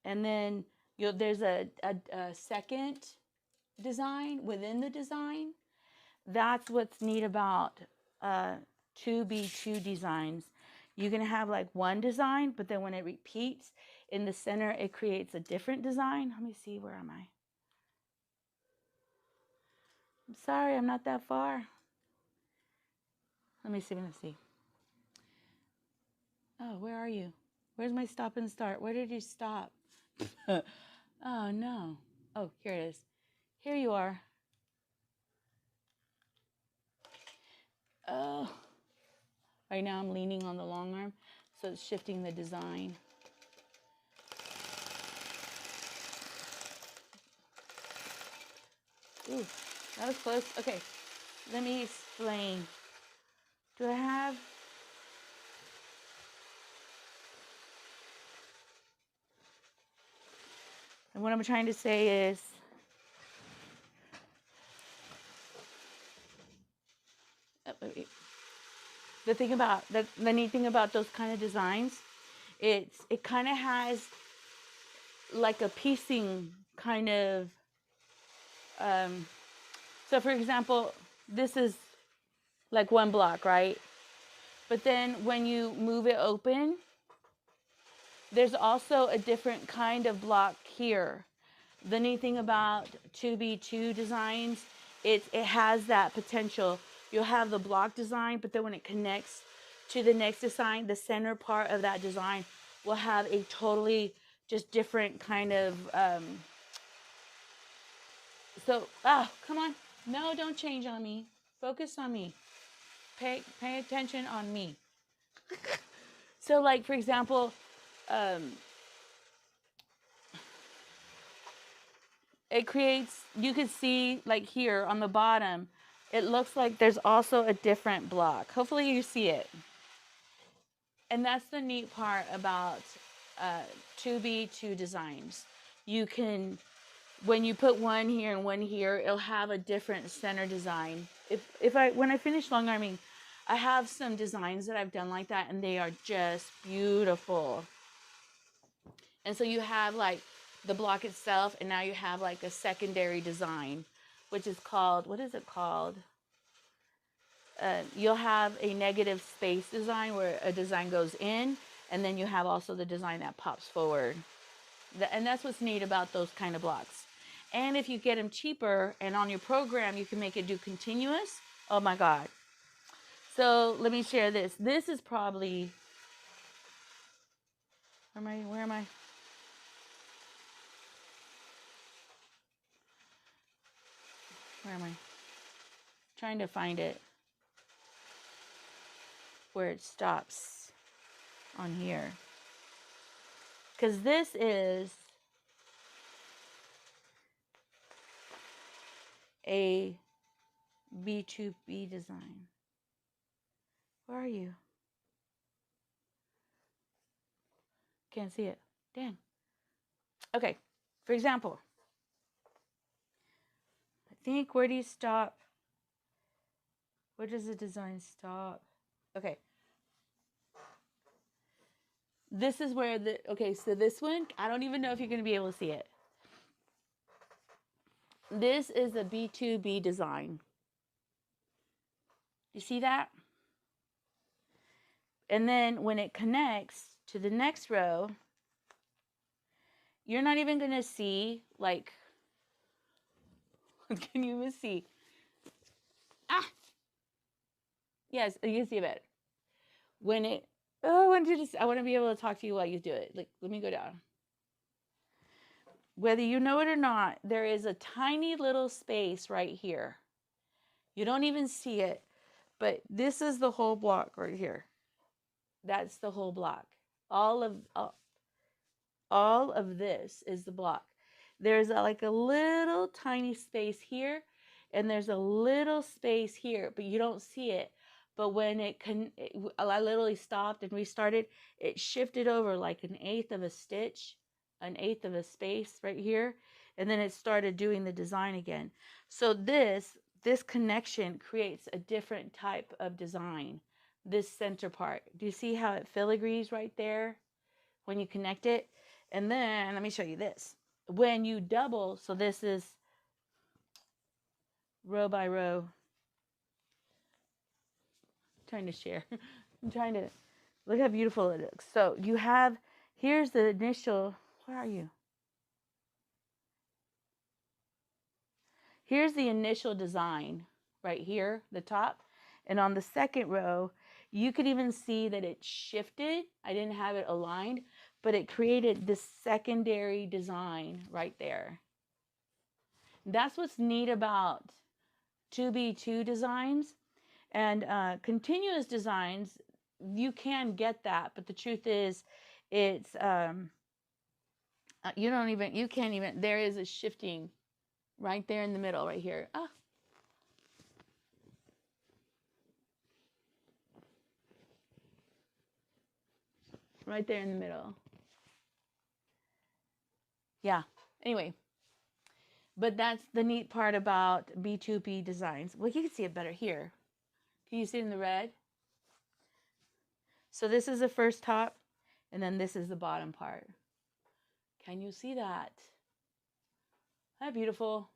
And then there's a second design within the design. That's what's neat about 2B2 designs. You can have like one design, but then when it repeats in the center, it creates a different design. Let me see, where am I? I'm sorry, I'm not that far. Let me see, let me see. Oh, where are you? Where's my stop and start? Where did you stop? Oh, no. Oh, here it is. Here you are. Oh. Right now I'm leaning on the long arm, so it's shifting the design. Ooh, that was close. Okay, let me explain. Do I have... And what I'm trying to say is... The thing about, the neat thing about those kind of designs, it kind of has like a piecing kind of... so for example, this is like one block, right? But then when you move it open, there's also a different kind of block here. The neat thing about 2B2 designs, it has that potential. You'll have the block design, but then when it connects to the next design, the center part of that design will have a totally just different kind of, come on. No, don't change on me. Focus on me. Pay attention on me. So like, for example, it creates, you could see like here on the bottom, it looks like there's also a different block. Hopefully you see it. And that's the neat part about 2B2 designs. You can, when you put one here and one here, it'll have a different center design. When I finish long arming, I have some designs that I've done like that, and they are just beautiful. And so you have like the block itself, and now you have like a secondary design, which is called, what is it called? You'll have a negative space design where a design goes in, and then you have also the design that pops forward. And that's what's neat about those kind of blocks. And if you get them cheaper and on your program, you can make it do continuous. Oh my God. So let me share this. This is probably, where am I? Where am I? Trying to find it. Where it stops on here. Because this is a B2B design. Where are you? Can't see it. Dang. Okay. For example, I think, where do you stop? Where does the design stop? Okay. This is where so this one, I don't even know if you're going to be able to see it. This is a B2B design. You see that? And then when it connects to the next row, you're not even going to see, like, can you even see? Ah! Yes, you can see a bit. When it, I want to be able to talk to you while you do it. Like, let me go down. Whether you know it or not, there is a tiny little space right here. You don't even see it, but this is the whole block right here. That's the whole block. All of this is the block. There's like a little tiny space here, and there's a little space here, but you don't see it. But when I literally stopped and restarted, it shifted over like an eighth of a stitch, an eighth of a space right here, and then it started doing the design again. So this connection creates a different type of design. This center part. Do you see how it filigrees right there when you connect it? And then let me show you this. When you double, so this is row by row. I'm trying to share. I'm trying to look how beautiful it looks. So you have, here's the initial, where are you? Here's the initial design right here, the top. And on the second row, you could even see that it shifted. I didn't have it aligned, but it created this secondary design right there. That's what's neat about 2B2 designs. And continuous designs, you can get that, but the truth is, it's you can't even, there is a shifting right there in the middle, right here. Right there in the middle. Yeah. Anyway, but that's the neat part about B2B designs. Well, you can see it better here. Can you see it in the red? So this is the first top, and then this is the bottom part. Can you see that? Isn't that beautiful?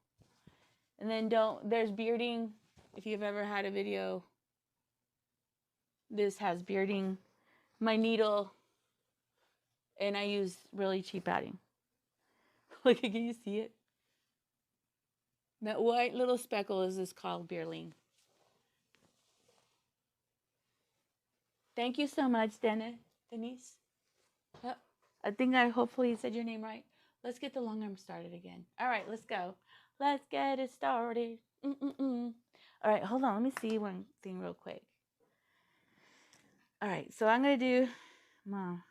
And then there's bearding. If you've ever had a video, this has bearding. My needle, and I use really cheap padding. Look, can you see it? That white little speckle is called bearding. Thank you so much, Denise. Yep. I think I hopefully said your name right. Let's get the long arm started again. All right, let's go. Let's get it started. Mm-mm-mm. All right, hold on. Let me see one thing real quick. All right, so I'm going to do, Mom,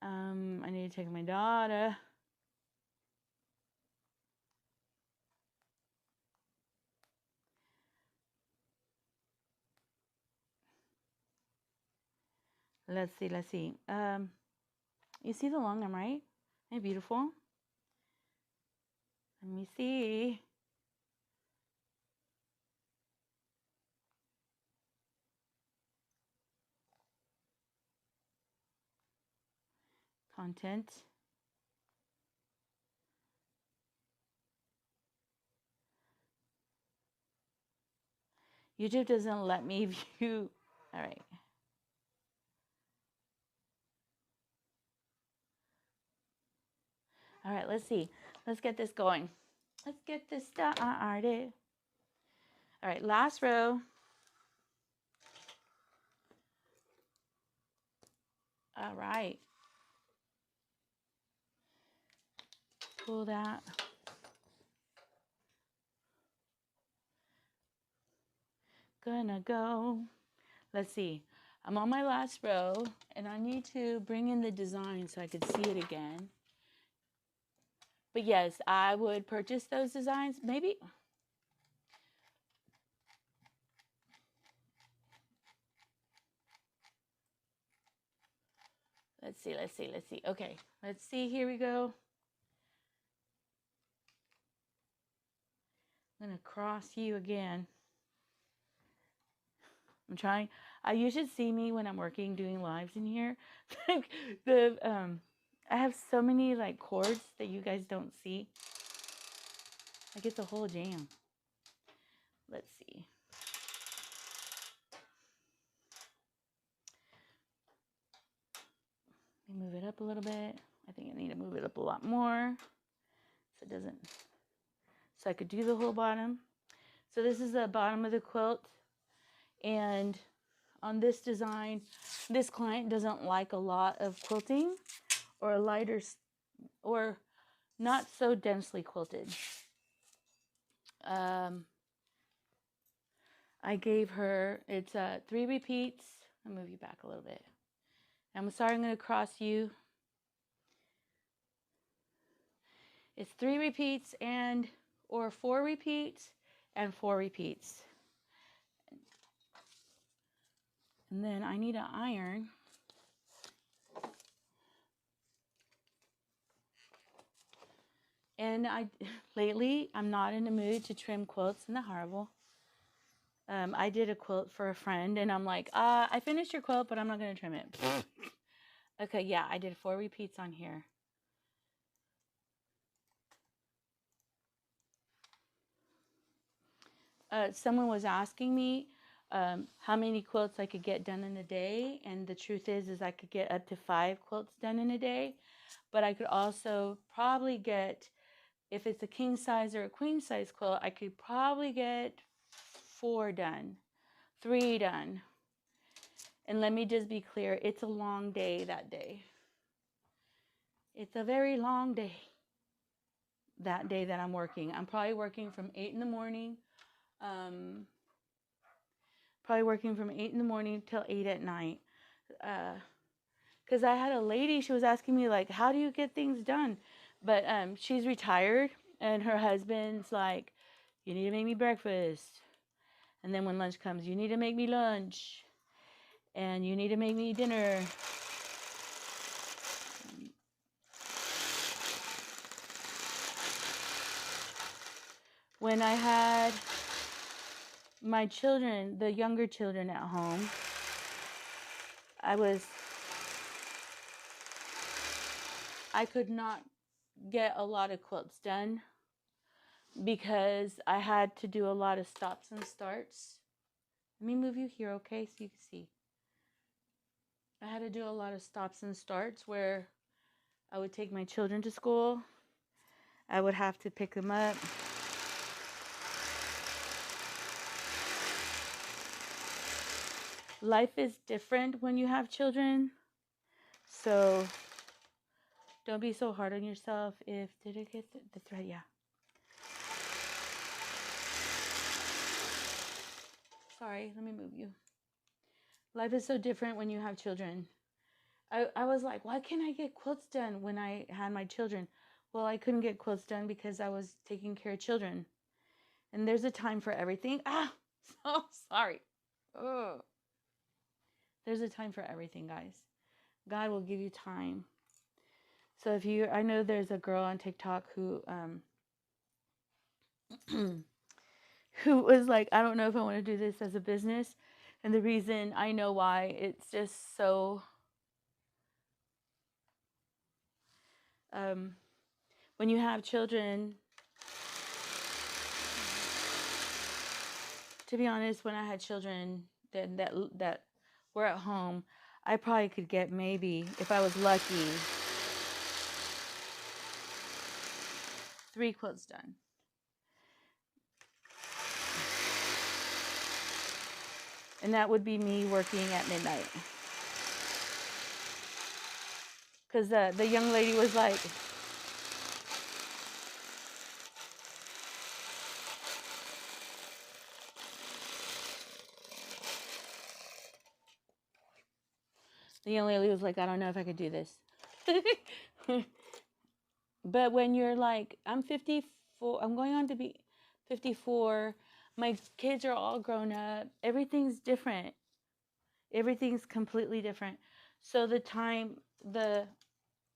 I need to take my daughter. Let's see, let's see. You see the long arm, right? Ain't it beautiful? Let me see. Content. YouTube doesn't let me view. All right. All right, let's see. Let's get this going. Let's get this started. All right, last row. All right. Pull that. Gonna go. Let's see. I'm on my last row, and I need to bring in the design so I could see it again. But yes, I would purchase those designs. Maybe. Let's see, let's see, let's see. Okay, let's see. Here we go. I'm gonna cross you again. I'm trying. You should see me when I'm working doing lives in here. I have so many like cords that you guys don't see. Like it's a whole jam. Let's see. Let me move it up a little bit. I think I need to move it up a lot more so it doesn't. So I could do the whole bottom. So this is the bottom of the quilt, and on this design, this client doesn't like a lot of quilting or lighter or not so densely quilted. I gave her, it's 3 repeats. I'll move you back a little bit. I'm sorry, I'm going to cross you. It's 3 repeats and or 4 repeats and 4 repeats. And then I need an iron. And lately, I'm not in the mood to trim quilts in the Harville. I did a quilt for a friend, and I'm like, I finished your quilt, but I'm not going to trim it. Okay, yeah, I did 4 repeats on here. Someone was asking me how many quilts I could get done in a day, and the truth is I could get up to 5 quilts done in a day, but I could also probably get, if it's a king size or a queen size quilt, I could probably get 4 done, 3 done. And let me just be clear, it's a long day that day. It's a very long day that day that I'm working. I'm probably working from 8 in the morning. Probably working from 8 in the morning till 8 at night. Because I had a lady, she was asking me, like, how do you get things done? But she's retired, and her husband's like, you need to make me breakfast. And then when lunch comes, you need to make me lunch. And you need to make me dinner. When I had my children, the younger children at home, I could not get a lot of quilts done because I had to do a lot of stops and starts. Let me move you here, okay, so you can see. I had to do a lot of stops and starts where I would take my children to school. I would have to pick them up. Life is different when you have children. So don't be so hard on yourself. Did I get the thread? Yeah. Sorry, let me move you. Life is so different when you have children. I was like, why can't I get quilts done when I had my children? Well, I couldn't get quilts done because I was taking care of children. And there's a time for everything. So sorry. Ugh. There's a time for everything, guys. God will give you time. So I know there's a girl on TikTok who who was like, I don't know if I want to do this as a business. And the reason I know why, it's just so when you have children, to be honest, when I had children that were at home, I probably could get, maybe if I was lucky, 3 quilts done. And that would be me working at midnight. Because the young lady was like, I don't know if I could do this. But when you're like, I'm 54, I'm going on to be 54, my kids are all grown up, everything's different. Everything's completely different. So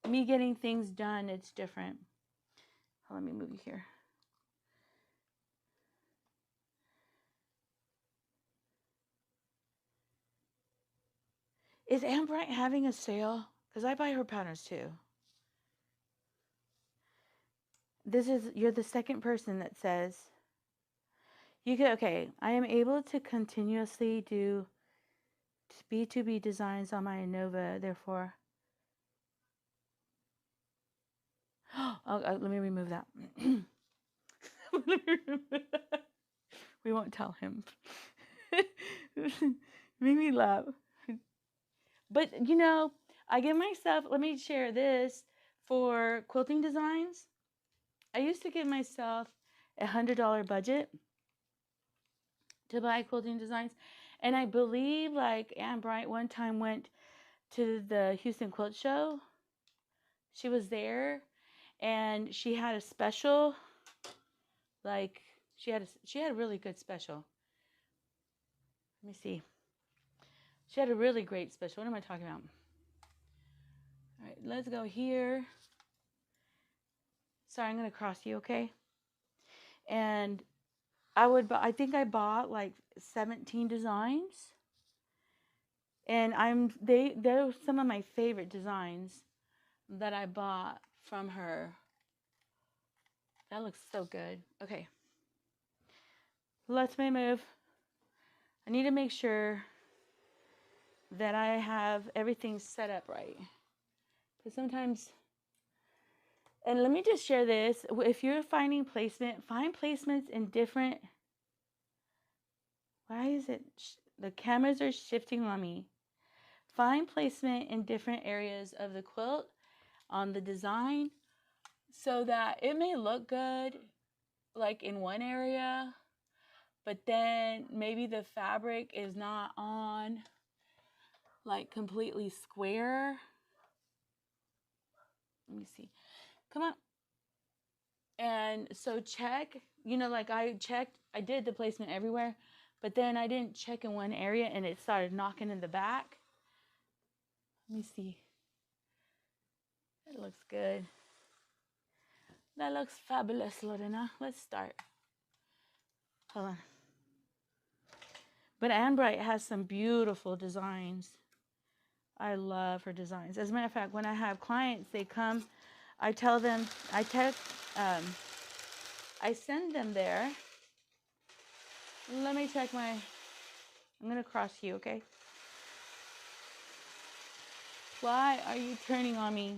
me getting things done, it's different. Let me move you here. Is Anne Bryant having a sale? Because I buy her patterns too. You're the second person that says, okay, I am able to continuously do B2B designs on my Nova, therefore. Let me remove that. We won't tell him. Made me laugh. But I give myself, let me share this, for quilting designs. I used to give myself $100 budget to buy quilting designs. And I believe like Anne Bryant one time went to the Houston Quilt Show. She was there and she had a special, like she had a really good special. Let me see. She had a really great special. What am I talking about? All right, let's go here. Sorry, I'm going to cross you, okay? And I think I bought like 17 designs. And they're some of my favorite designs that I bought from her. That looks so good. Okay. Let's move. I need to make sure that I have everything set up right. Because sometimes, and let me just share this. If you're finding placement, find placements in different, why is it, the cameras are shifting on me. Find placement in different areas of the quilt on the design so that it may look good like in one area, but then maybe the fabric is not on like completely square. Let me see. Come on. And so check, like I did the placement everywhere, but then I didn't check in one area and it started knocking in the back. Let me see. That looks good. That looks fabulous, Lorena. Let's start. Hold on. But Anne Bright has some beautiful designs. I love her designs. As a matter of fact, when I have clients, they come, I tell them, I send them there. Let me check I'm going to cross you, okay? Why are you turning on me?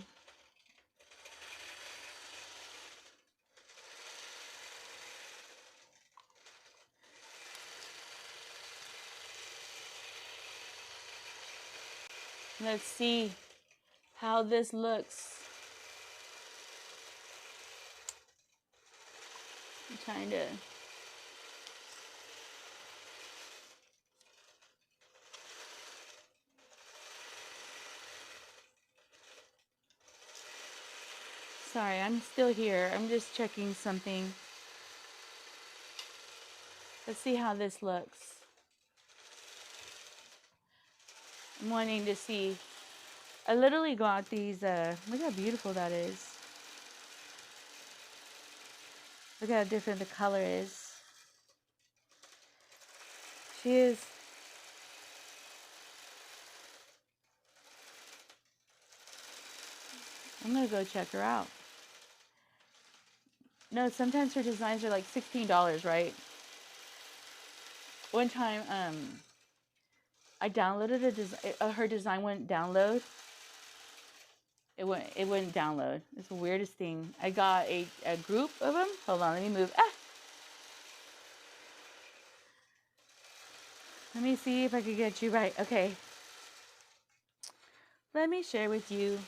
Let's see. how this looks. I'm trying to. Sorry, I'm still here. I'm just checking something. Let's see how this looks. I'm wanting to see. I literally got these. Look how beautiful that is. Look how different the color is. She is. I'm gonna go check her out. No, sometimes her designs are like $16, right? One time, I downloaded a design. Her design wouldn't download. It wouldn't download. It's the weirdest thing. I got a group of them. Hold on, let me move. Let me see if I could get you right. Okay. Let me share with you.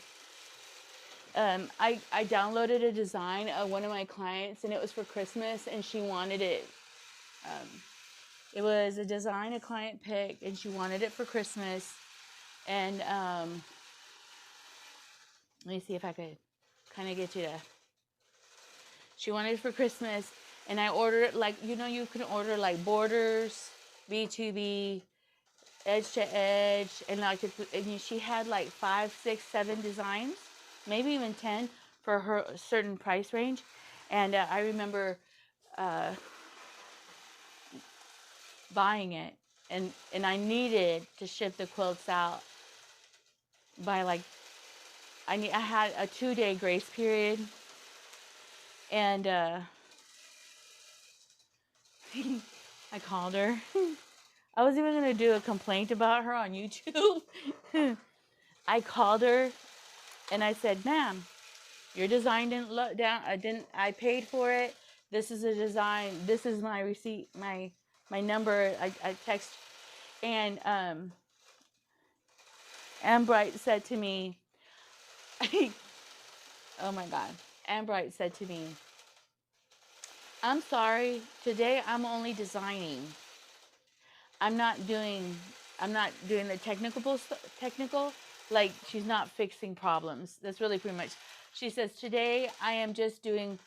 I downloaded a design of one of my clients, and it was for Christmas, and she wanted it. It was a design a client picked, and she wanted it for Christmas. And let me see if I could kind of get you to. She wanted it for Christmas, and I ordered it like, you know, you can order like borders, B2B, edge to edge, and like, and she had like 5, 6, 7 designs, maybe even 10 for her certain price range. And I remember buying it, and I needed to ship the quilts out by like, I had a 2-day grace period, and I called her. I was even gonna do a complaint about her on YouTube. I called her and I said, "Ma'am, your design didn't look down. I paid for it. This is a design. This is my receipt, my number." I text, and Ambright said to me, "Oh my God." Ambright said to me, "I'm sorry. Today I'm only designing. I'm not doing the technical, like she's not fixing problems. That's really pretty much." She says, "Today I am just doing,"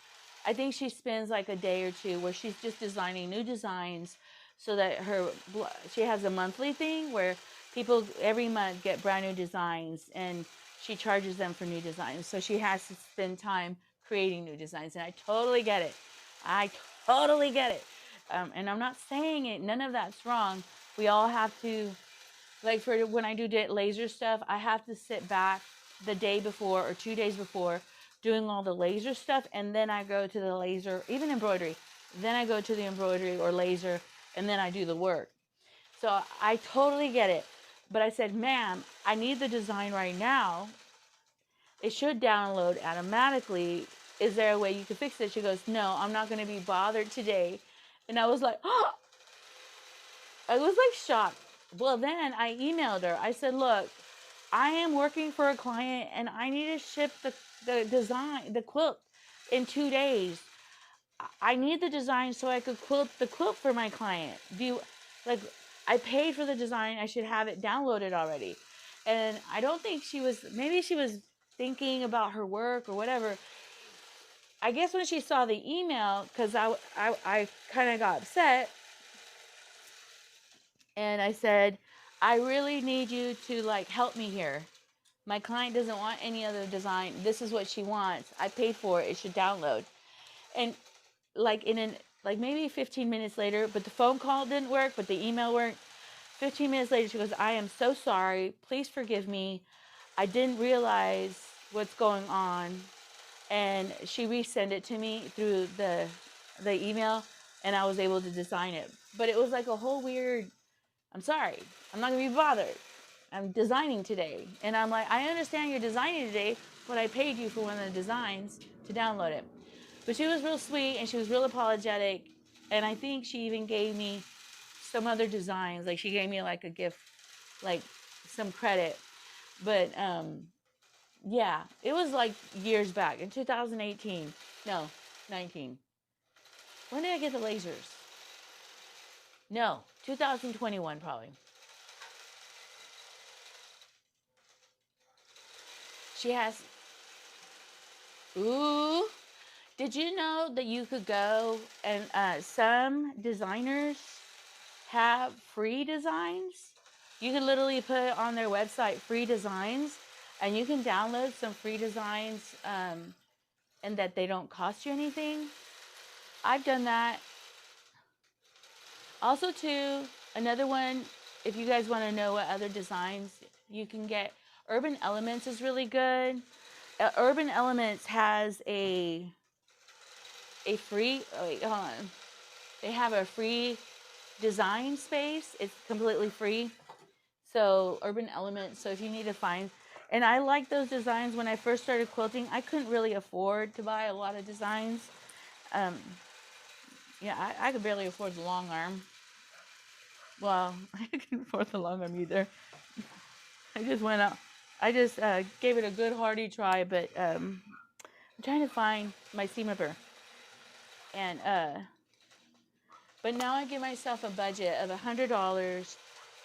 I think she spends like a day or two where she's just designing new designs, so that she has a monthly thing where people every month get brand new designs, and she charges them for new designs. So she has to spend time creating new designs, and I totally get it. I totally get it. And I'm not saying it, none of that's wrong. We all have to, like for when I do laser stuff, I have to sit back the day before or 2 days before doing all the laser stuff, and then I go to the laser, even embroidery. Then I go to the embroidery or laser, and then I do the work. So I totally get it. But I said, "Ma'am, I need the design right now. It should download automatically. Is there a way you can fix it?" She goes, "No, I'm not going to be bothered today." And I was like, oh, I was like shocked. Well, then I emailed her. I said, "Look, I am working for a client, and I need to ship the design, the quilt, in 2 days. I need the design so I could quilt the quilt for my client. Do you, like, I paid for the design. I should have it downloaded already." And I don't think maybe she was thinking about her work or whatever. I guess when she saw the email, because I kind of got upset, and I said, "I really need you to like help me here. My client doesn't want any other design. This is what she wants. I paid for it. It should download." And like like maybe 15 minutes later, but the phone call didn't work, but the email worked. 15 minutes later, she goes, "I am so sorry. Please forgive me. I didn't realize what's going on." And she resent it to me through the email, and I was able to design it. But it was like a whole weird, "I'm sorry. I'm not going to be bothered. I'm designing today." And I'm like, "I understand you're designing today, but I paid you for one of the designs to download it." But she was real sweet, and she was real apologetic. And I think she even gave me some other designs. Like she gave me like a gift, like some credit. But Yeah, it was like years back in 2018. No, 19. When did I get the lasers? No, 2021 probably. She has. Ooh. Did you know that you could go and some designers have free designs? You can literally put on their website free designs, and you can download some free designs, and that they don't cost you anything. I've done that. Also, too, another one, if you guys want to know what other designs you can get, Urban Elements is really good. Urban Elements has a free, oh wait, hold on. They have a free design space. It's completely free. So Urban Elements, so if you need to find, and I like those designs. When I first started quilting, I couldn't really afford to buy a lot of designs. Um, yeah, I could barely afford the long arm. Well, I couldn't afford the long arm either. I just went out. I just gave it a good hearty try, but I'm trying to find my seam ripper. And but now I give myself a budget of $100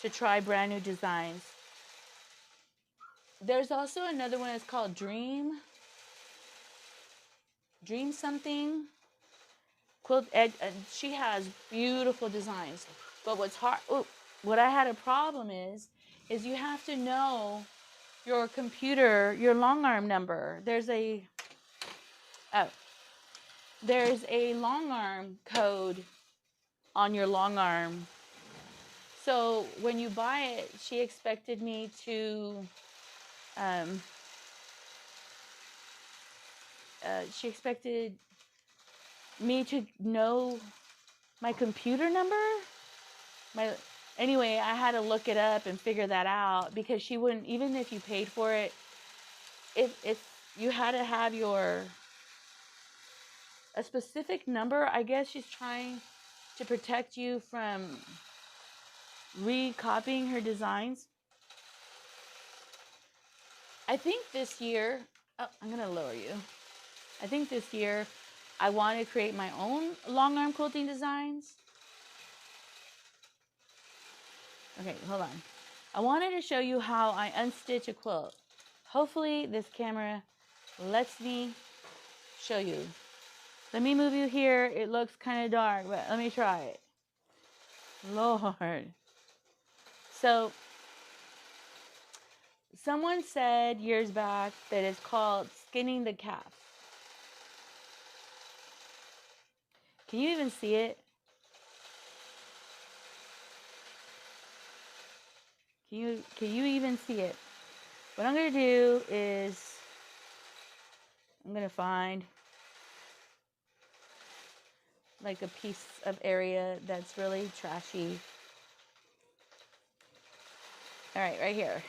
to try brand new designs. There's also another one that's called Dream something. Quilt Ed, she has beautiful designs. But what's hard, what I had a problem is you have to know your computer, your long arm number. Oh, there's a long arm code on your long arm. So when you buy it, she expected me to, um, she expected me to know my computer number. Anyway, I had to look it up and figure that out because she wouldn't, even if you paid for it, if you had to have a specific number. I guess she's trying to protect you from recopying her designs. I think this year, oh, I'm gonna lower you. I think this year I want to create my own long arm quilting designs. Okay, hold on. I wanted to show you how I unstitch a quilt. Hopefully this camera lets me show you. Let me move you here. It looks kind of dark, but let me try it. Lord. So someone said years back that it's called skinning the calf. Can you even see it? Can you even see it? What I'm going to do is I'm going to find like a piece of area that's really trashy. All right, right here.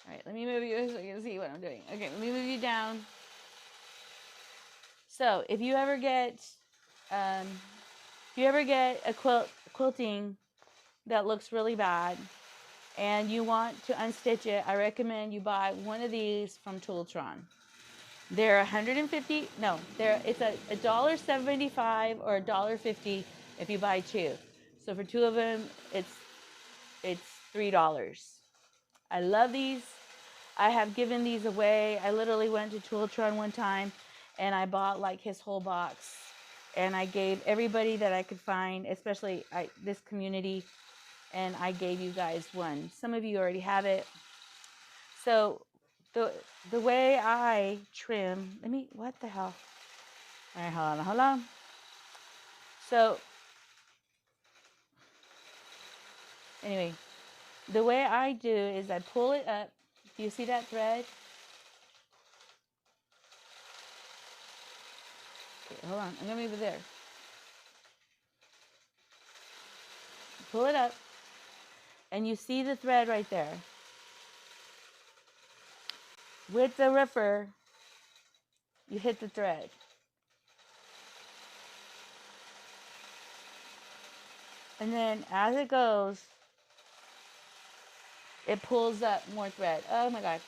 All right, let me move you so you can see what I'm doing. Okay, let me move you down. So if you ever get a quilting that looks really bad and you want to unstitch it, I recommend you buy one of these from Tooltron. They're 150. No, it's a $1.75 or $1.50 if you buy two. So for two of them, it's $3. I love these. I have given these away. I literally went to Tooltron one time and I bought like his whole box. And I gave everybody that I could find, especially this community, and I gave you guys one. Some of you already have it. So the way I trim, what the hell? All right, hold on. So anyway, the way I do is I pull it up. Do you see that thread? Okay, hold on, I'm gonna move it there. Pull it up, and you see the thread right there. With the ripper, you hit the thread. And then as it goes, it pulls up more thread. Oh my God.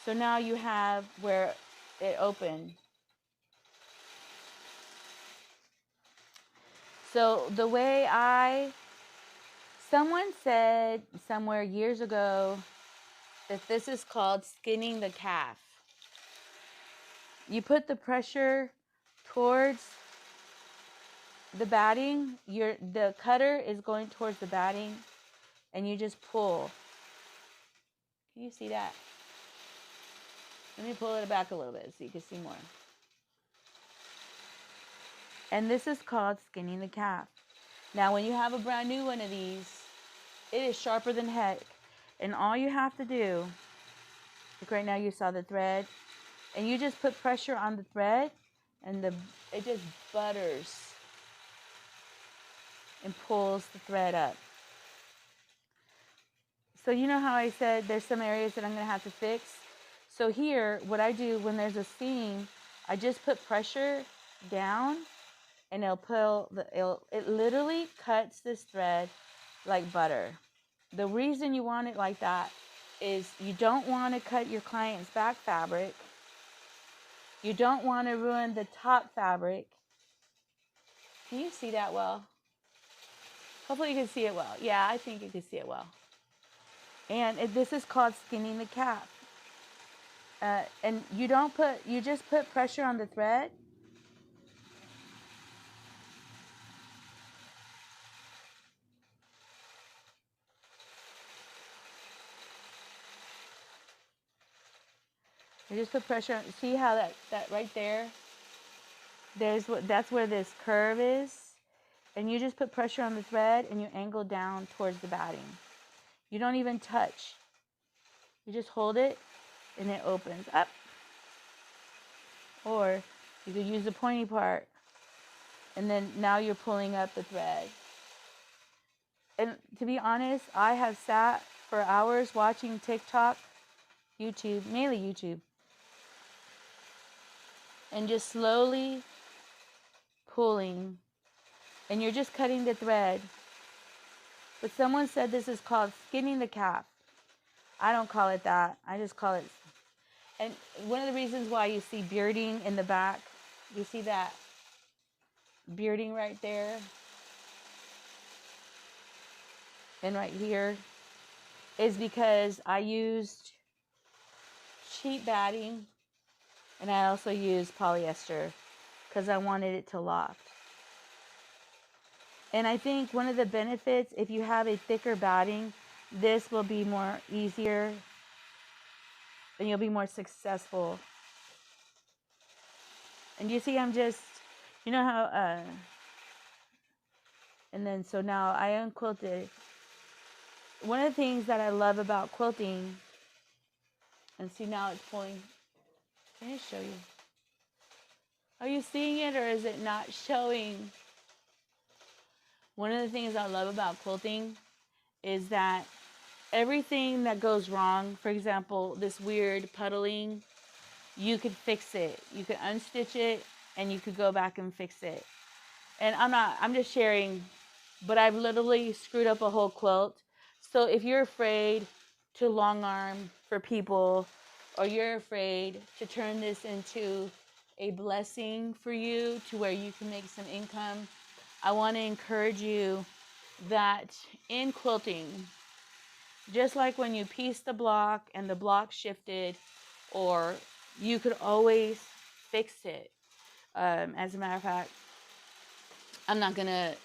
So now you have where it opened. So the way someone said somewhere years ago that this is called skinning the calf. You put the pressure towards the batting, the cutter is going towards the batting, and you just pull. Can you see that? Let me pull it back a little bit so you can see more. And this is called skinning the calf. Now, when you have a brand new one of these, it is sharper than heck. And all you have to do, like right now you saw the thread, and you just put pressure on the thread, and it just butters and pulls the thread up. So you know how I said there's some areas that I'm going to have to fix? So here, what I do when there's a seam, I just put pressure down, and it literally cuts this thread like butter. The reason you want it like that is you don't want to cut your client's back fabric. You don't want to ruin the top fabric. Can you see that well? Hopefully you can see it well. Yeah, I think you can see it well. And this is called skinning the calf. And you just put pressure on the thread. You just put pressure on, see how that right there, that's where this curve is. And you just put pressure on the thread and you angle down towards the batting. You don't even touch. You just hold it and it opens up. Or you could use the pointy part and then now you're pulling up the thread. And to be honest, I have sat for hours watching TikTok, YouTube, mainly YouTube, and just slowly pulling, and you're just cutting the thread. But someone said this is called skinning the calf. I don't call it that. I just call it. And one of the reasons why you see bearding in the back, you see that bearding right there and right here, is because I used cheap batting and I also used polyester because I wanted it to loft. And I think one of the benefits, if you have a thicker batting, this will be more easier and you'll be more successful. And you see, I'm just, you know how, and then so now I unquilted. One of the things that I love about quilting, and see now it's pulling. Can I show you? Are you seeing it or is it not showing? One of the things I love about quilting is that everything that goes wrong, for example, this weird puddling, you could fix it. You could unstitch it and you could go back and fix it. And I'm just sharing, but I've literally screwed up a whole quilt. So if you're afraid to long arm for people, or you're afraid to turn this into a blessing for you to where you can make some income, I want to encourage you that in quilting, just like when you pieced the block and the block shifted, or you could always fix it. As a matter of fact, I'm not gonna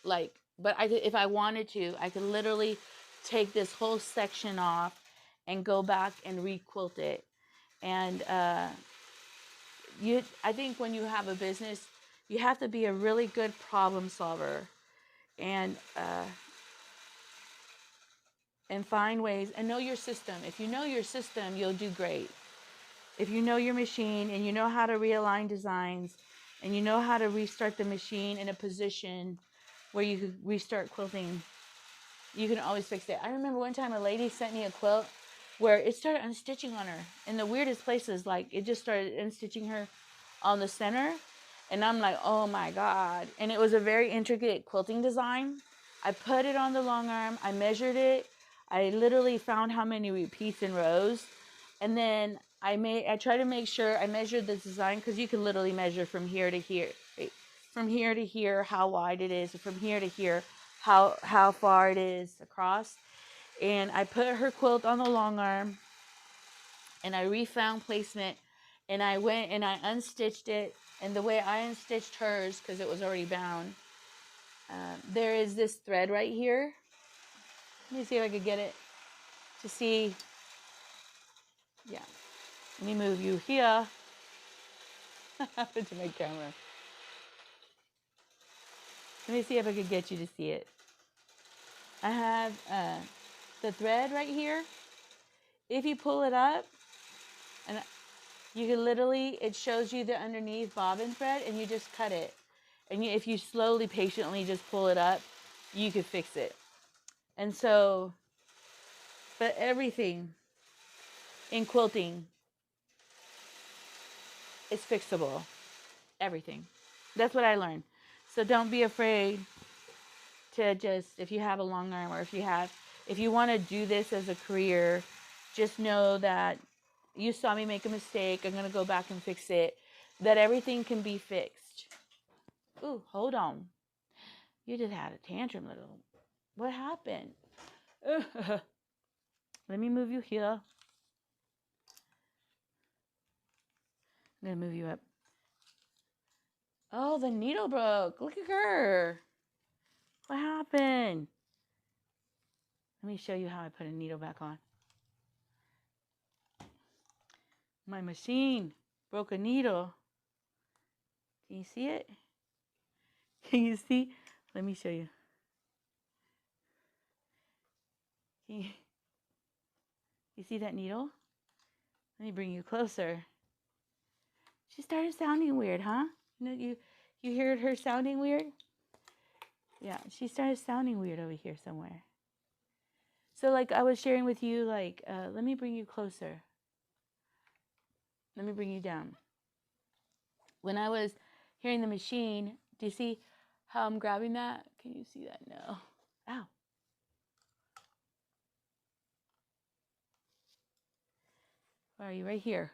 but if I wanted to, I could literally take this whole section off and go back and re-quilt it. And I think when you have a business, you have to be a really good problem solver and find ways and know your system. If you know your system, you'll do great. If you know your machine and you know how to realign designs and you know how to restart the machine in a position where you could restart quilting, you can always fix it. I remember one time a lady sent me a quilt where it started unstitching on her in the weirdest places. Like it just started unstitching her on the center. And I'm like, oh my God. And it was a very intricate quilting design. I put it on the long arm. I measured it. I literally found how many repeats and rows. And then I try to make sure I measured the design, because you can literally measure from here to here. Right? From here to here, how wide it is. From here to here, how far it is across. And I put her quilt on the long arm, and I refound placement, and I went and I unstitched it. And the way I unstitched hers, because it was already bound, there is this thread right here. Let me see if I could get it to see. Yeah, let me move you here. What happened to my camera? Let me see if I could get you to see it. I have the thread right here. If you pull it up, and you can literally, it shows you the underneath bobbin thread, and you just cut it. And if you slowly, patiently just pull it up, you could fix it. And so, but everything in quilting is fixable. Everything. That's what I learned. So don't be afraid to just, if you have a long arm, or if you want to do this as a career, just know that you saw me make a mistake. I'm going to go back and fix it. That everything can be fixed. Ooh, hold on. You just had a tantrum, little. What happened? Let me move you here. I'm going to move you up. Oh, the needle broke. Look at her. What happened? Let me show you how I put a needle back on. My machine broke a needle. Can you see it? Can you see? Let me show you. You see that needle? Let me bring you closer. She started sounding weird, huh? You heard her sounding weird? Yeah, she started sounding weird over here somewhere. So like I was sharing with you, like, let me bring you closer. Let me bring you down. When I was hearing the machine, do you see how I'm grabbing that? Can you see that? No. Ow. Where are you? Right here.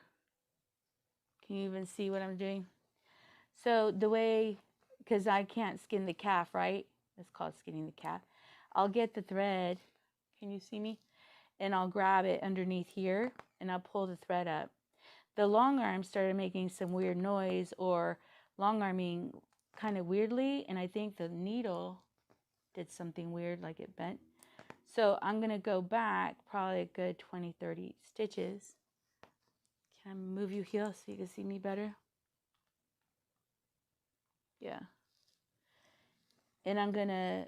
Can you even see what I'm doing? So the way, because I can't skin the calf, right? It's called skinning the calf. I'll get the thread. Can you see me? And I'll grab it underneath here, and I'll pull the thread up. The long arm started making some weird noise, or long arming kind of weirdly, and I think the needle did something weird, like it bent. So I'm going to go back probably a good 20, 30 stitches. Can I move you here so you can see me better? Yeah. And I'm going to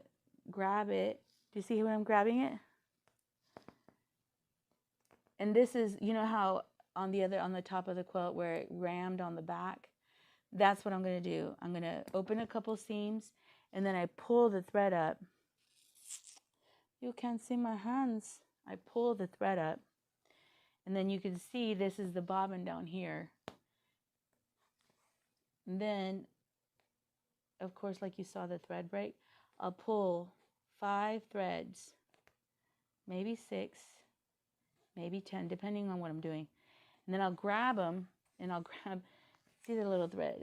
grab it. Do you see when I'm grabbing it? And this is, you know how on the top of the quilt where it rammed on the back? That's what I'm going to do. I'm going to open a couple seams, and then I pull the thread up. You can't see my hands. I pull the thread up, and then you can see this is the bobbin down here. And then, of course, like you saw the thread break, I'll pull 5 threads, maybe 6, maybe 10, depending on what I'm doing. And then I'll grab them, and I'll grab, see the little thread?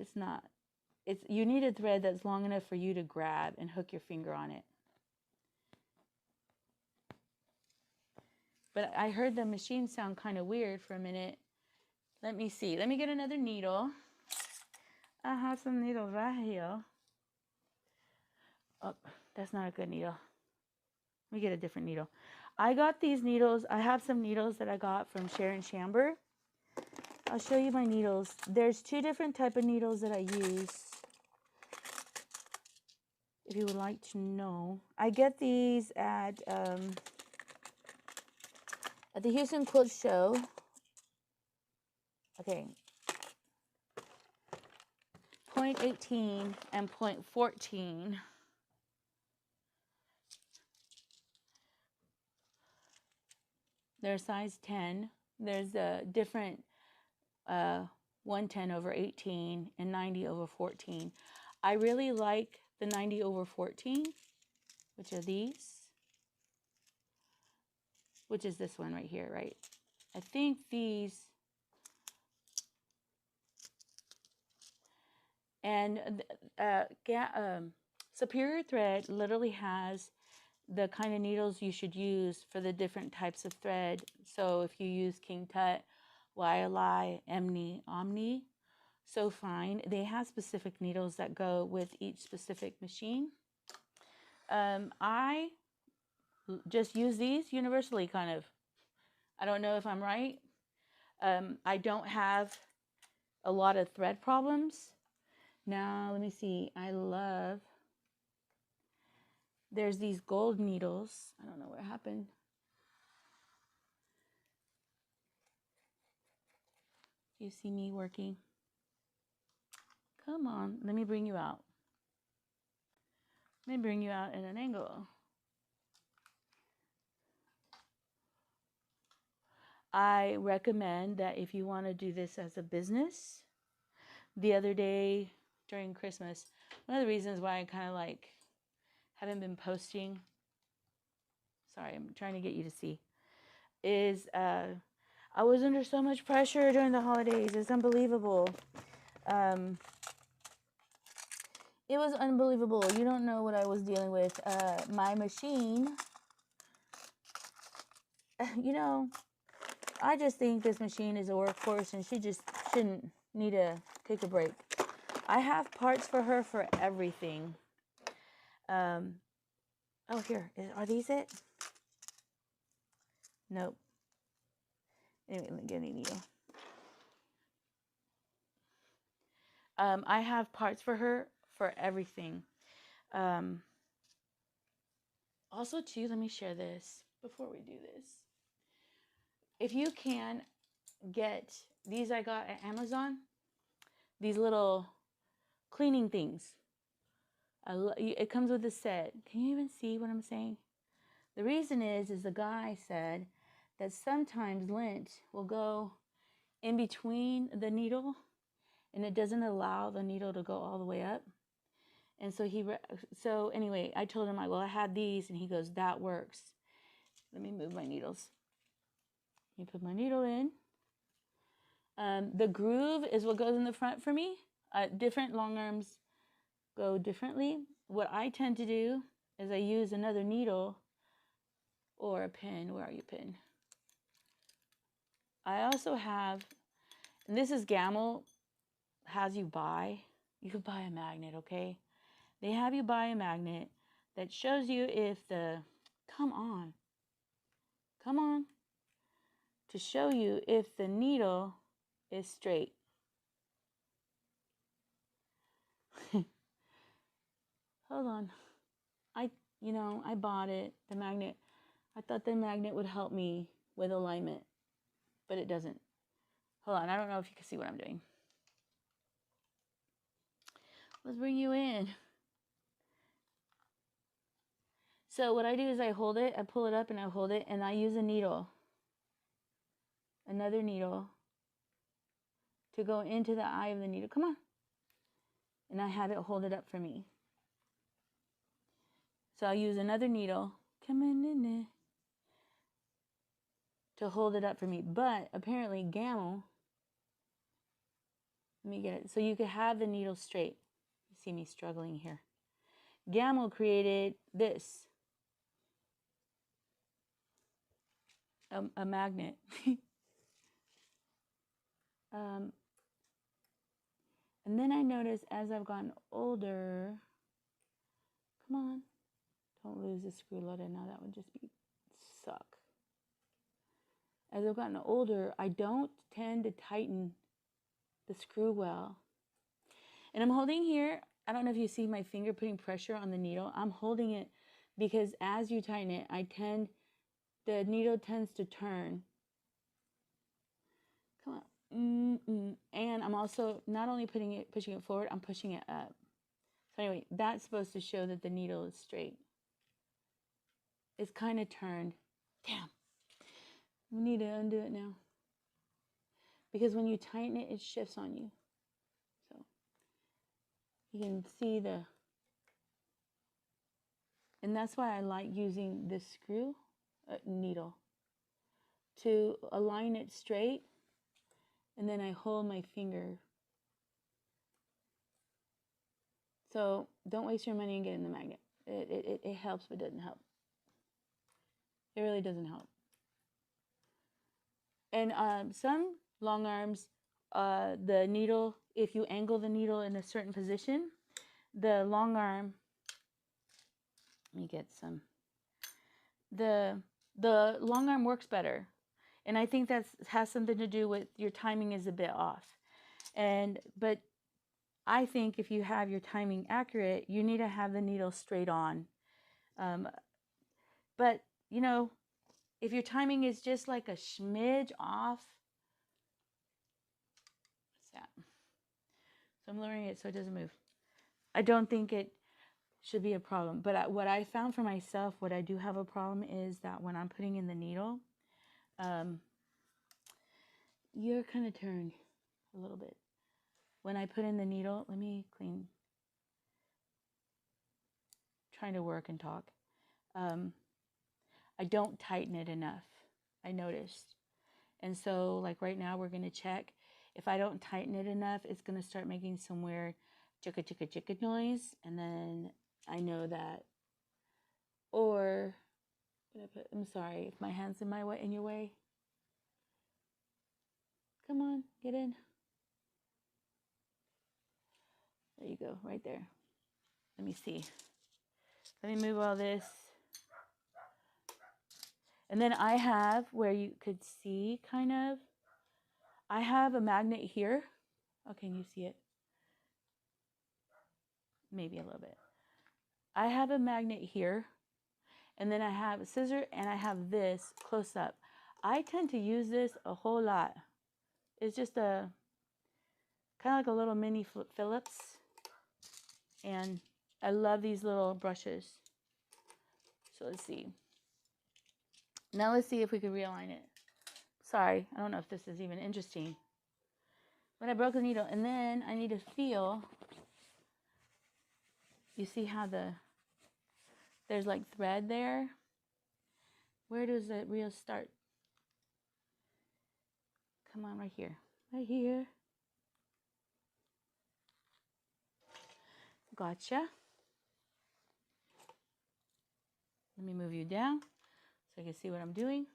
You need a thread that's long enough for you to grab and hook your finger on it. But I heard the machine sound kind of weird for a minute. Let me see. Let me get another needle. I have some needles right here. Oh, that's not a good needle. Let me get a different needle. I got these needles. I have some needles that I got from Sharon Chamber. I'll show you my needles. There's 2 different type of needles that I use, if you would like to know. I get these at the Houston Quilt Show. Okay. 0.18 and 0.14. They're size 10. There's a different 110/18 and 90/14. I really like the 90/14, which are these, which is this one right here, right? I think these, and Superior Thread literally has the kind of needles you should use for the different types of thread. So if you use King Tut, YLI, Omni, So Fine, they have specific needles that go with each specific machine. I just use these universally, kind of. I don't know if I'm right. I don't have a lot of thread problems. Now, let me see. There's these gold needles. I don't know what happened. You see me working? Come on, let me bring you out. Let me bring you out at an angle. I recommend that if you want to do this as a business, the other day during Christmas, one of the reasons why I kind of like haven't been posting, sorry, I'm trying to get you to see, is I was under so much pressure during the holidays. It's unbelievable. It was unbelievable. You don't know what I was dealing with. My machine, you know, I just think this machine is a workhorse and she just shouldn't need to take a break. I have parts for her for everything. Oh, here. Are these it? Nope. Anyway, let me get a needle. I have parts for her for everything. Also, too, let me share this before we do this. If you can get these, I got at Amazon, these little cleaning things. It comes with a set. Can you even see what I'm saying? The reason is the guy said that sometimes lint will go in between the needle and it doesn't allow the needle to go all the way up. And so anyway, I told him, well, I had these, and he goes, that works. Let me move my needles. Let me put my needle in. The groove is what goes in the front for me. Different long arms go differently. What I tend to do is I use another needle or a pin. Where are you, pin? I also have, and this is Gamble has you buy. You could buy a magnet, okay? They have you buy a magnet that shows you if come on, to show you if the needle is straight. Hold on. I bought it, the magnet. I thought the magnet would help me with alignment, but it doesn't. Hold on, I don't know if you can see what I'm doing. Let's bring you in. So what I do is I hold it, I pull it up and I hold it, and I use a needle, another needle, to go into the eye of the needle. Come on. And I have it hold it up for me. So I'll use another needle, come in there, to hold it up for me. But apparently Gamble, let me get it, so you could have the needle straight. You see me struggling here. Gamble created this, a magnet. And then I noticed as I've gotten older, come on, don't lose the screw loaded now, that would just suck. As I've gotten older, I don't tend to tighten the screw well. And I'm holding here, I don't know if you see my finger putting pressure on the needle. I'm holding it because as you tighten it, the needle tends to turn. Come on. And I'm also not only pushing it forward, I'm pushing it up. So anyway, that's supposed to show that the needle is straight. It's kind of turned. Damn. We need to undo it now. because when you tighten it, it shifts on you. So you can see and that's why I like using this screw needle to align it straight, and then I hold my finger. So don't waste your money and get in the magnet. It helps, but doesn't help. It really doesn't help. And some long arms, the needle, if you angle the needle in a certain position, the long arm, let me get some, the long arm works better. And I think that has something to do with your timing is a bit off. But I think if you have your timing accurate, you need to have the needle straight on. But, you know, if your timing is just like a smidge off, what's that? So I'm lowering it so it doesn't move. I don't think it should be a problem. But what I found for myself, what I do have a problem is that when I'm putting in the needle, you're kind of turned a little bit. When I put in the needle, let me clean. Trying to work and talk. I don't tighten it enough, I noticed. And so like right now we're going to check. If I don't tighten it enough, it's going to start making some weird chicka chicka chicka noise. And then I know that. Or, I'm sorry if my hand's in your way. Come on, get in. There you go, right there. Let me see. Let me move all this. And then I have, where you could see kind of, I have a magnet here. Oh, can you see it? Maybe a little bit. I have a magnet here, and then I have a scissor, and I have this close up. I tend to use this a whole lot. It's just a kind of like a little mini Phillips, and I love these little brushes. So let's see. Now let's see if we can realign it. Sorry, I don't know if this is even interesting. But I broke the needle, and then I need to feel. You see how there's like thread there? Where does the reel start? Come on, right here. Right here. Gotcha. Let me move you down so you can see what I'm doing.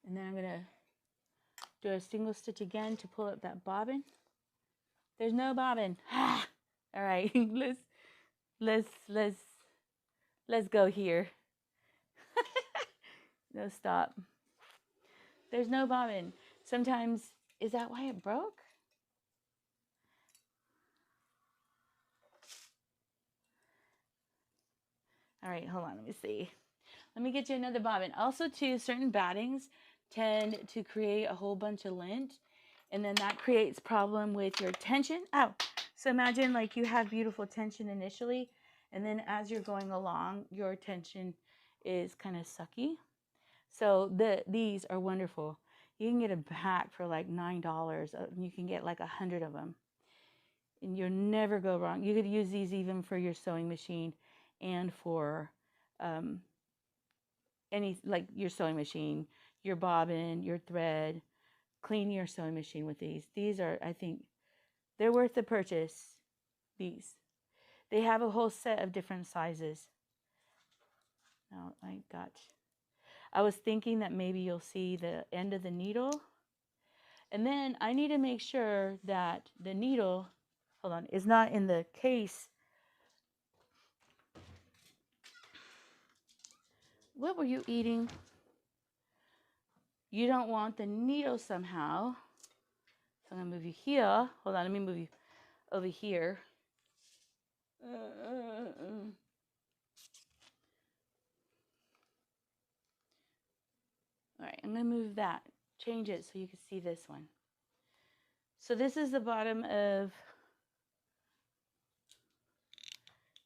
And then I'm going to do a single stitch again to pull up that bobbin. There's no bobbin. Ah! All right, let's go here. No, stop. There's no bobbin. Sometimes, is that why it broke? All right, hold on, let me see. Let me get you another bobbin. Also, too, certain battings tend to create a whole bunch of lint, and then that creates problem with your tension. Oh, so imagine like you have beautiful tension initially, and then as you're going along, your tension is kind of sucky. So these are wonderful. You can get a pack for like $9. You can get like 100 of them, and you'll never go wrong. You could use these even for your sewing machine and for any, like your sewing machine, your bobbin, your thread. Clean your sewing machine with these. These are, I think, they're worth the purchase. These. They have a whole set of different sizes. Now, I was thinking that maybe you'll see the end of the needle. And then I need to make sure that the needle, hold on, is not in the case. What were you eating? You don't want the needle somehow. So I'm going to move you here. Hold on, let me move you over here. All right, I'm going to move that. Change it so you can see this one. So this is the bottom of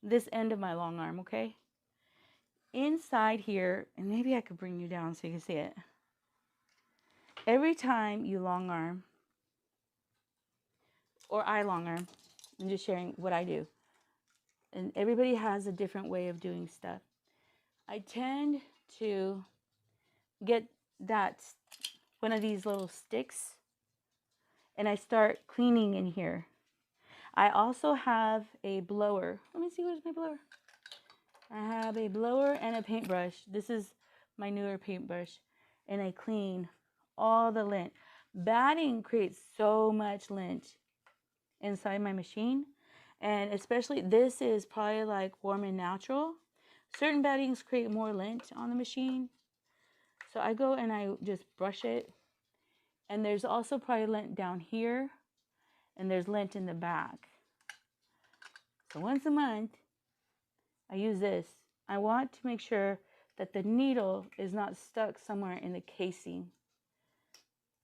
this end of my long arm, okay? Inside here, and maybe I could bring you down so you can see it. every time you long arm, or I long arm, I'm just sharing what I do. And everybody has a different way of doing stuff. I tend to get that one of these little sticks and I start cleaning in here. I also have a blower. Let me see, where's my blower? I have a blower and a paintbrush. This is my newer paintbrush. And I clean all the lint. Batting creates so much lint inside my machine. And especially, this is probably like warm and natural. Certain battings create more lint on the machine. So I go and I just brush it. And there's also probably lint down here. And there's lint in the back. So once a month, I use this. I want to make sure that the needle is not stuck somewhere in the casing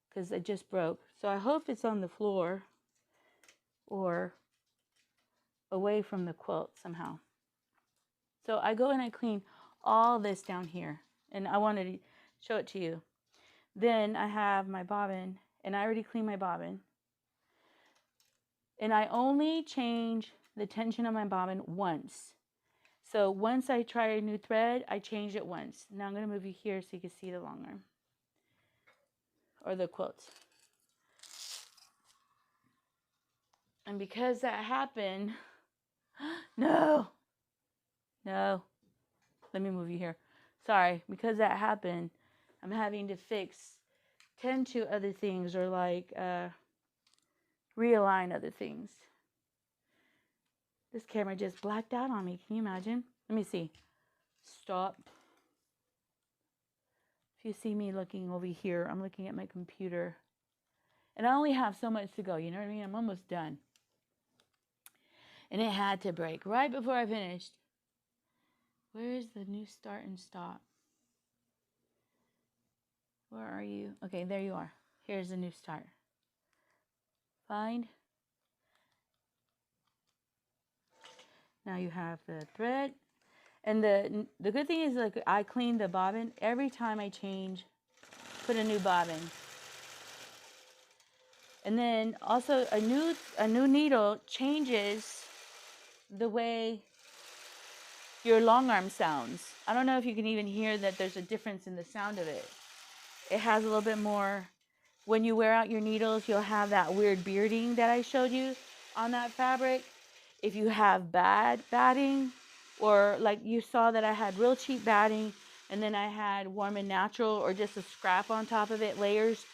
because it just broke. So I hope it's on the floor or away from the quilt somehow. So I go and I clean all this down here, and I wanted to show it to you. Then I have my bobbin, and I already cleaned my bobbin. And I only change the tension of my bobbin once. So once I try a new thread, I change it once. Now I'm going to move you here so you can see the long arm or the quilt. And because that happened, no, let me move you here. Sorry, because that happened, I'm having to tend to other things or like realign other things. This camera just blacked out on me. Can you imagine? Let me see. Stop. If you see me looking over here, I'm looking at my computer. And I only have so much to go, you know what I mean? I'm almost done. And it had to break right before I finished. Where's the new start and stop? Where are you? Okay, there you are. Here's the new start. Find. Now you have the thread. And the good thing is, like, I clean the bobbin every time I put a new bobbin. And then also a new needle changes the way your long arm sounds. I don't know if you can even hear that there's a difference in the sound of it. It has a little bit more, when you wear out your needles, you'll have that weird bearding that I showed you on that fabric. If you have bad batting, or like you saw that I had real cheap batting, and then I had warm and natural, or just a scrap on top of it, layers.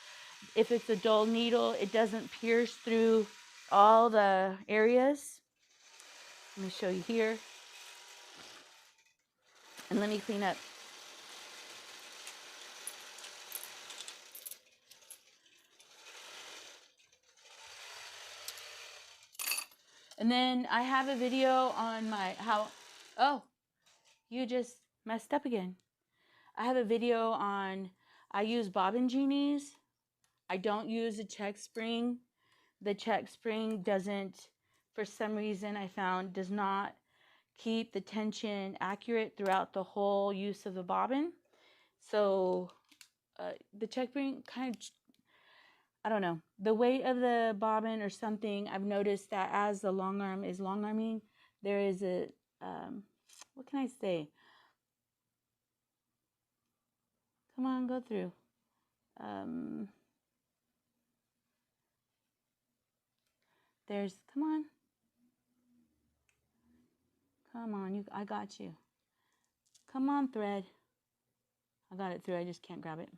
If it's a dull needle, it doesn't pierce through all the areas. Let me show you here. And let me clean up. And then I have a video on oh, you just messed up again. I have a video on, I use bobbin genies. I don't use a check spring. The check spring doesn't, for some reason I found, does not keep the tension accurate throughout the whole use of the bobbin. So the check spring kind of, I don't know, the weight of the bobbin or something, I've noticed that as the long arm is long arming, there is a, what can I say? Come on, go through. Come on. Come on, I got you. Come on, thread. I got it through, I just can't grab it.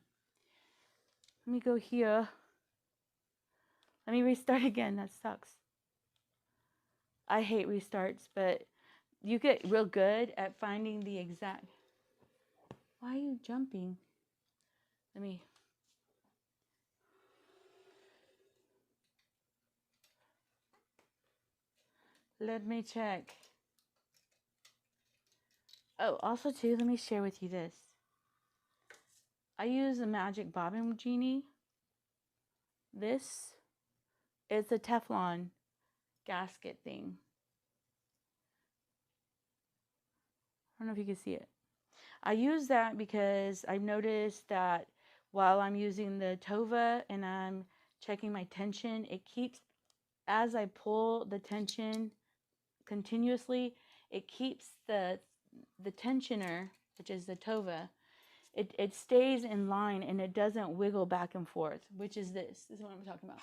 Let me go here. Let me restart again, that sucks. I hate restarts, but you get real good at finding the exact. Why are you jumping? Let me check. Oh, also too, let me share with you this. I use a magic bobbin genie. This is a Teflon gasket thing. I don't know if you can see it. I use that because I've noticed that while I'm using the Tova and I'm checking my tension. It keeps, as I pull the tension continuously, it keeps the tensioner, which is the Tova, it stays in line and it doesn't wiggle back and forth, which is this. This is what I'm talking about.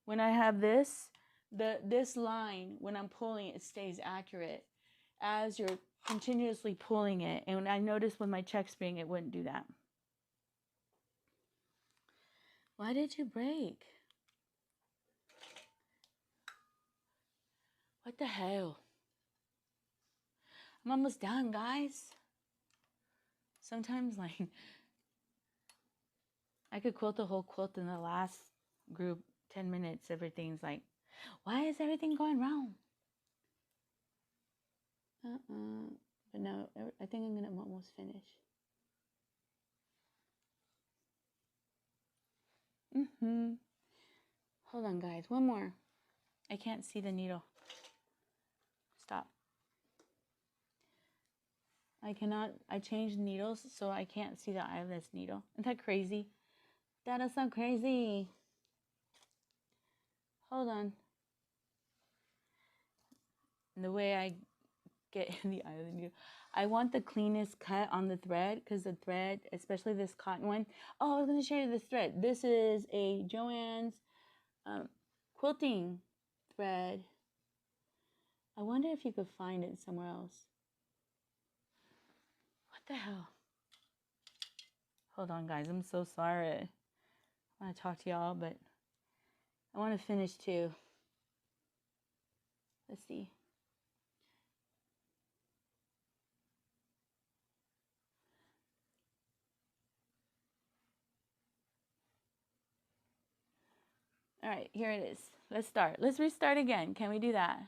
When I have this, this line, when I'm pulling it stays accurate as you're continuously pulling it. And I noticed with my check spring, it wouldn't do that. Why did you break? What the hell? I'm almost done, guys. Sometimes, like, I could quilt the whole quilt in the last group, 10 minutes. Everything's like, why is everything going wrong? But no, I think I'm gonna almost finish. Hold on, guys. One more. I can't see the needle. Stop. I changed needles, so I can't see the eye of this needle. Isn't that crazy? That is so crazy. Hold on. And the way I get in the eye of the needle, I want the cleanest cut on the thread, because the thread, especially this cotton one. Oh, I was going to show you this thread. This is a Joann's quilting thread. I wonder if you could find it somewhere else. What the hell? Hold on, guys. I'm so sorry. I want to talk to y'all, but I want to finish too. Let's see. All right, here it is. Let's start. Let's restart again. Can we do that?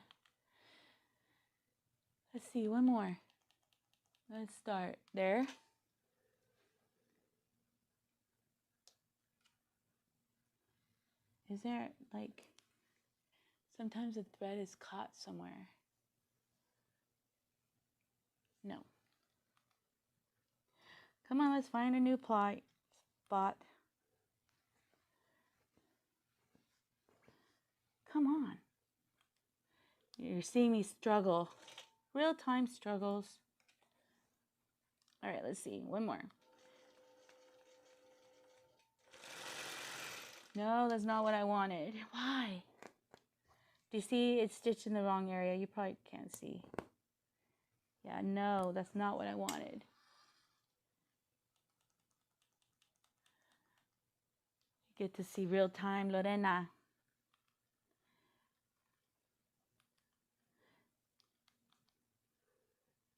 Let's see, one more. Let's start there. Is there, like, sometimes the thread is caught somewhere. No. Come on, let's find a new spot. Come on. You're seeing me struggle. Real-time struggles. All right, let's see. One more. No, that's not what I wanted. Why? Do you see it's stitched in the wrong area? You probably can't see. Yeah, no, that's not what I wanted. You get to see real time, Lorena.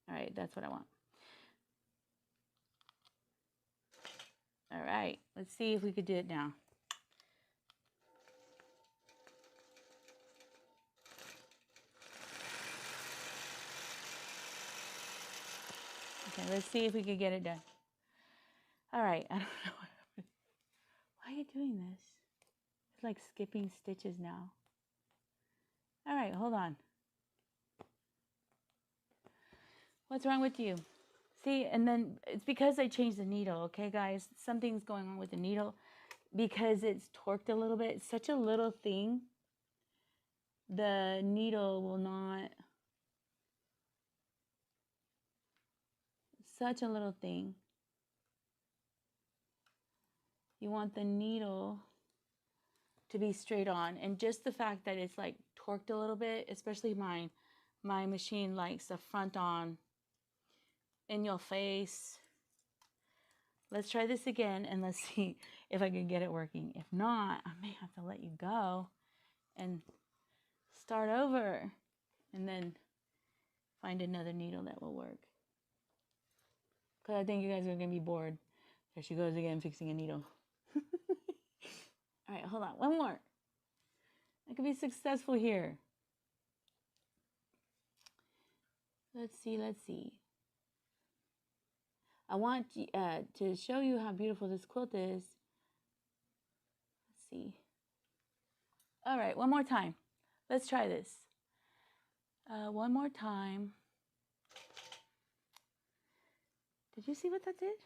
All right, that's what I want. All right, let's see if we could do it now. Okay, let's see if we could get it done. All right, I don't know. Why are you doing this? It's like skipping stitches now. All right, hold on. What's wrong with you? See, and then it's because I changed the needle, okay, guys? Something's going on with the needle because it's torqued a little bit. It's such a little thing. The needle will not, such a little thing. You want the needle to be straight on, and just the fact that it's like torqued a little bit, especially mine, my machine likes the front on, in your face. Let's try this again and let's see if I can get it working. If not, I may have to let you go and start over and then find another needle that will work. Because I think you guys are going to be bored. There she goes again, fixing a needle. All right, hold on. One more. I could be successful here. Let's see, let's see. I want to show you how beautiful this quilt is. Let's see. All right, one more time. Let's try this. One more time. Did you see what that did?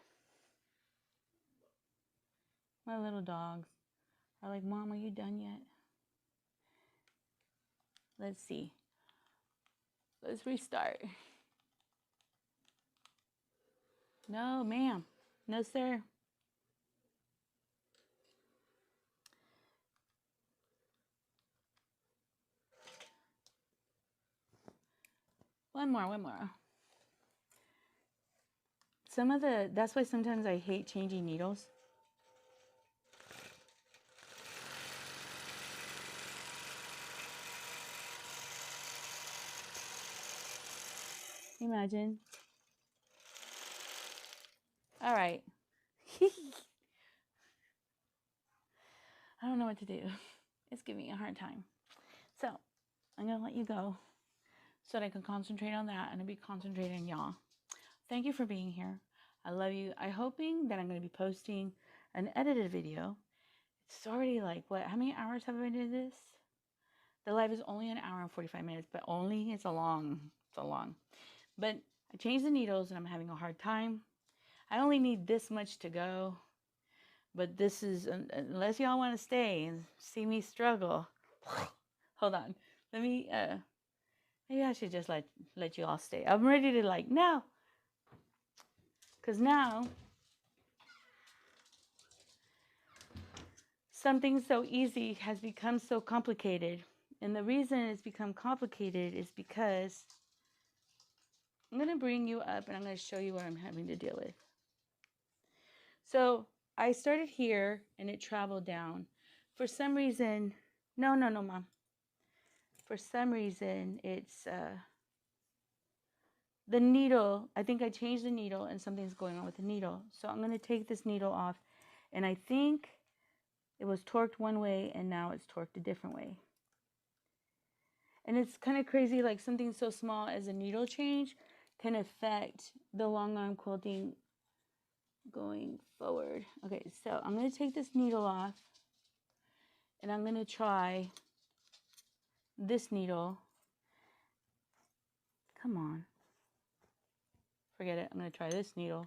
My little dogs are like, Mom, are you done yet? Let's see. Let's restart. No, ma'am. No, sir. One more. That's why sometimes I hate changing needles. Imagine. All right. I don't know what to do. It's giving me a hard time. So I'm going to let you go so that I can concentrate on that and I'll be concentrating on y'all. Thank you for being here. I love you. I'm hoping that I'm going to be posting an edited video. It's already like, what? How many hours have I been doing this? The live is only an hour and 45 minutes, but only it's a long. But I changed the needles and I'm having a hard time. I only need this much to go. But this is, unless y'all want to stay and see me struggle. Hold on. Let me, maybe I should just let you all stay. I'm ready to like, now. Because now, something so easy has become so complicated. And the reason it's become complicated is because I'm going to bring you up and I'm going to show you what I'm having to deal with. So I started here and it traveled down. For some reason, no, Mom. For some reason, it's the needle. I think I changed the needle and something's going on with the needle. So I'm going to take this needle off. And I think it was torqued one way and now it's torqued a different way. And it's kind of crazy, like something so small as a needle change can affect the long arm quilting going forward. Okay, so I'm going to take this needle off and I'm going to try this needle. Come on. Forget it. I'm going to try this needle.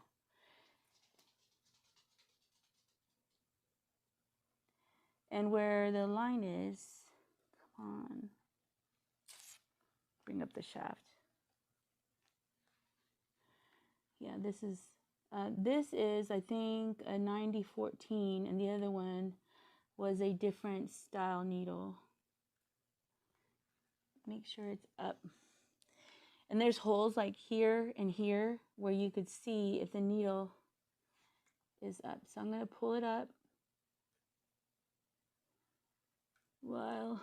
And where the line is, come on. Bring up the shaft. Yeah, this is, I think, a 9014, and the other one was a different style needle. Make sure it's up. And there's holes like here and here where you could see if the needle is up. So I'm going to pull it up. Well,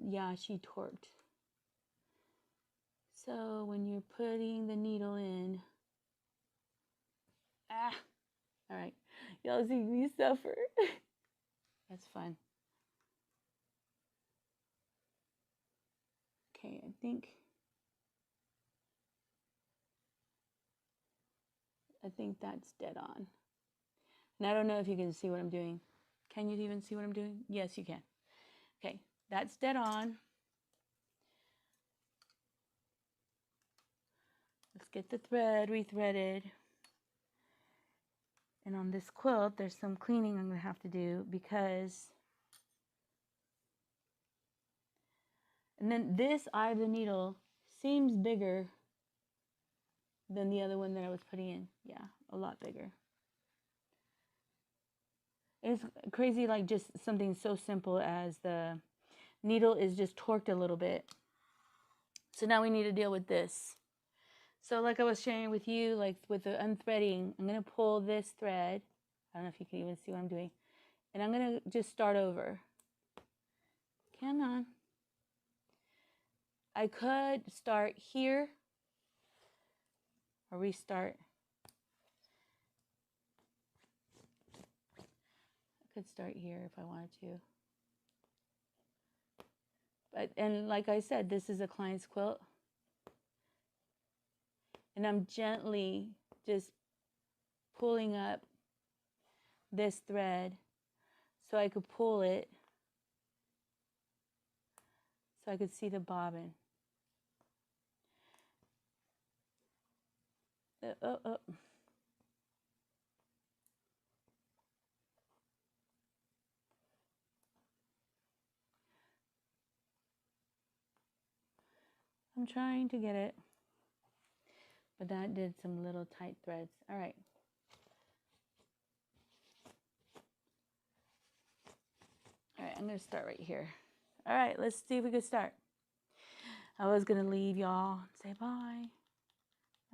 yeah, she torqued. So when you're putting the needle in, all right, y'all see me suffer. That's fun. Okay, I think that's dead on. And I don't know if you can see what I'm doing. Can you even see what I'm doing? Yes, you can. Okay, that's dead on. Let's get the thread rethreaded. And on this quilt, there's some cleaning I'm going to have to do because... And then this eye of the needle seems bigger than the other one that I was putting in. Yeah, a lot bigger. It's crazy, like just something so simple as the needle is just torqued a little bit. So now we need to deal with this. So like I was sharing with you, like with the unthreading, I'm going to pull this thread. I don't know if you can even see what I'm doing. And I'm going to just start over. Come on. I could start here or restart. I could start here if I wanted to. But, and like I said, this is a client's quilt. And I'm gently just pulling up this thread so I could pull it so I could see the bobbin. I'm trying to get it, but that did some little tight threads. All right. All right, I'm going to start right here. All right, let's see if we can start. I was going to leave y'all and say bye.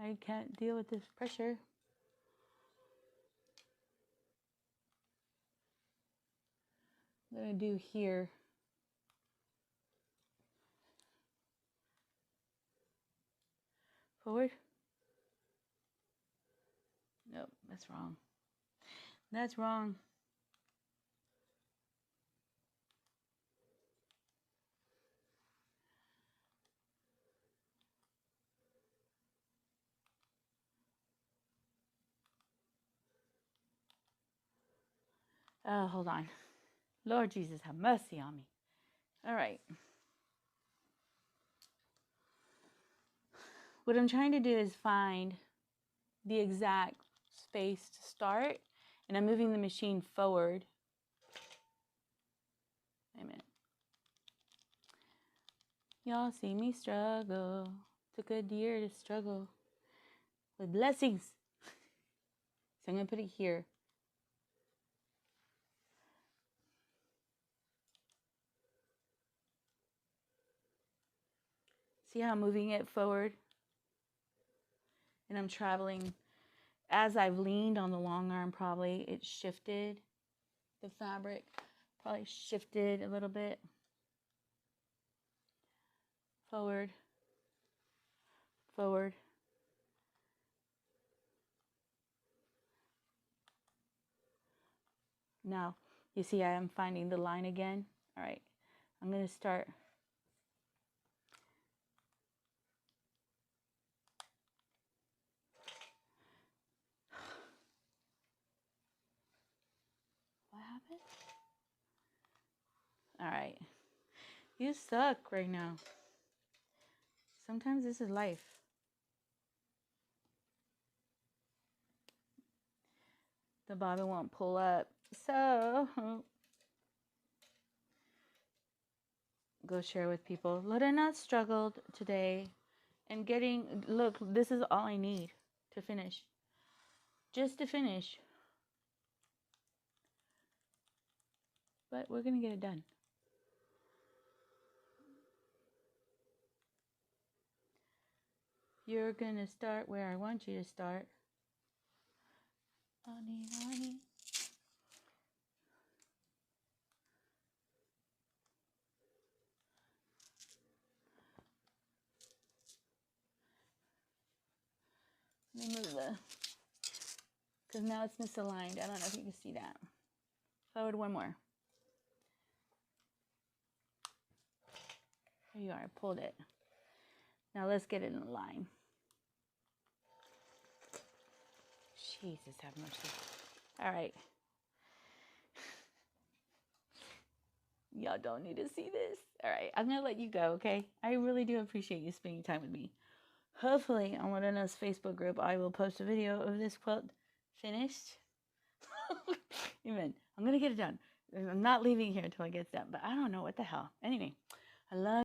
I can't deal with this pressure. I'm going to do here. Forward. Nope, that's wrong. That's wrong. Oh, hold on. Lord Jesus, have mercy on me. All right. What I'm trying to do is find the exact space to start, and I'm moving the machine forward. Wait a minute. Y'all see me struggle. Took a year to struggle with blessings. So I'm going to put it here. See how I'm moving it forward? And I'm traveling. As I've leaned on the long arm, probably it shifted. The fabric probably shifted a little bit. Forward. Forward. Now, you see I am finding the line again. All right. I'm going to start. What happened? All right. You suck right now. Sometimes this is life. The bobbin won't pull up. So, go share with people. Lorena struggled today and getting, look, this is all I need to finish. Just to finish. But we're going to get it done. You're going to start where I want you to start. Honey, honey. Let me move because now it's misaligned. I don't know if you can see that. Forward one more. There you are. I pulled it. Now let's get it in line. Jesus, have mercy. All right. Y'all don't need to see this. All right. I'm going to let you go, okay? I really do appreciate you spending time with me. Hopefully, on Lorena's Facebook group, I will post a video of this quilt finished. Amen. I'm going to get it done. I'm not leaving here until it gets done, but I don't know what the hell. Anyway, I love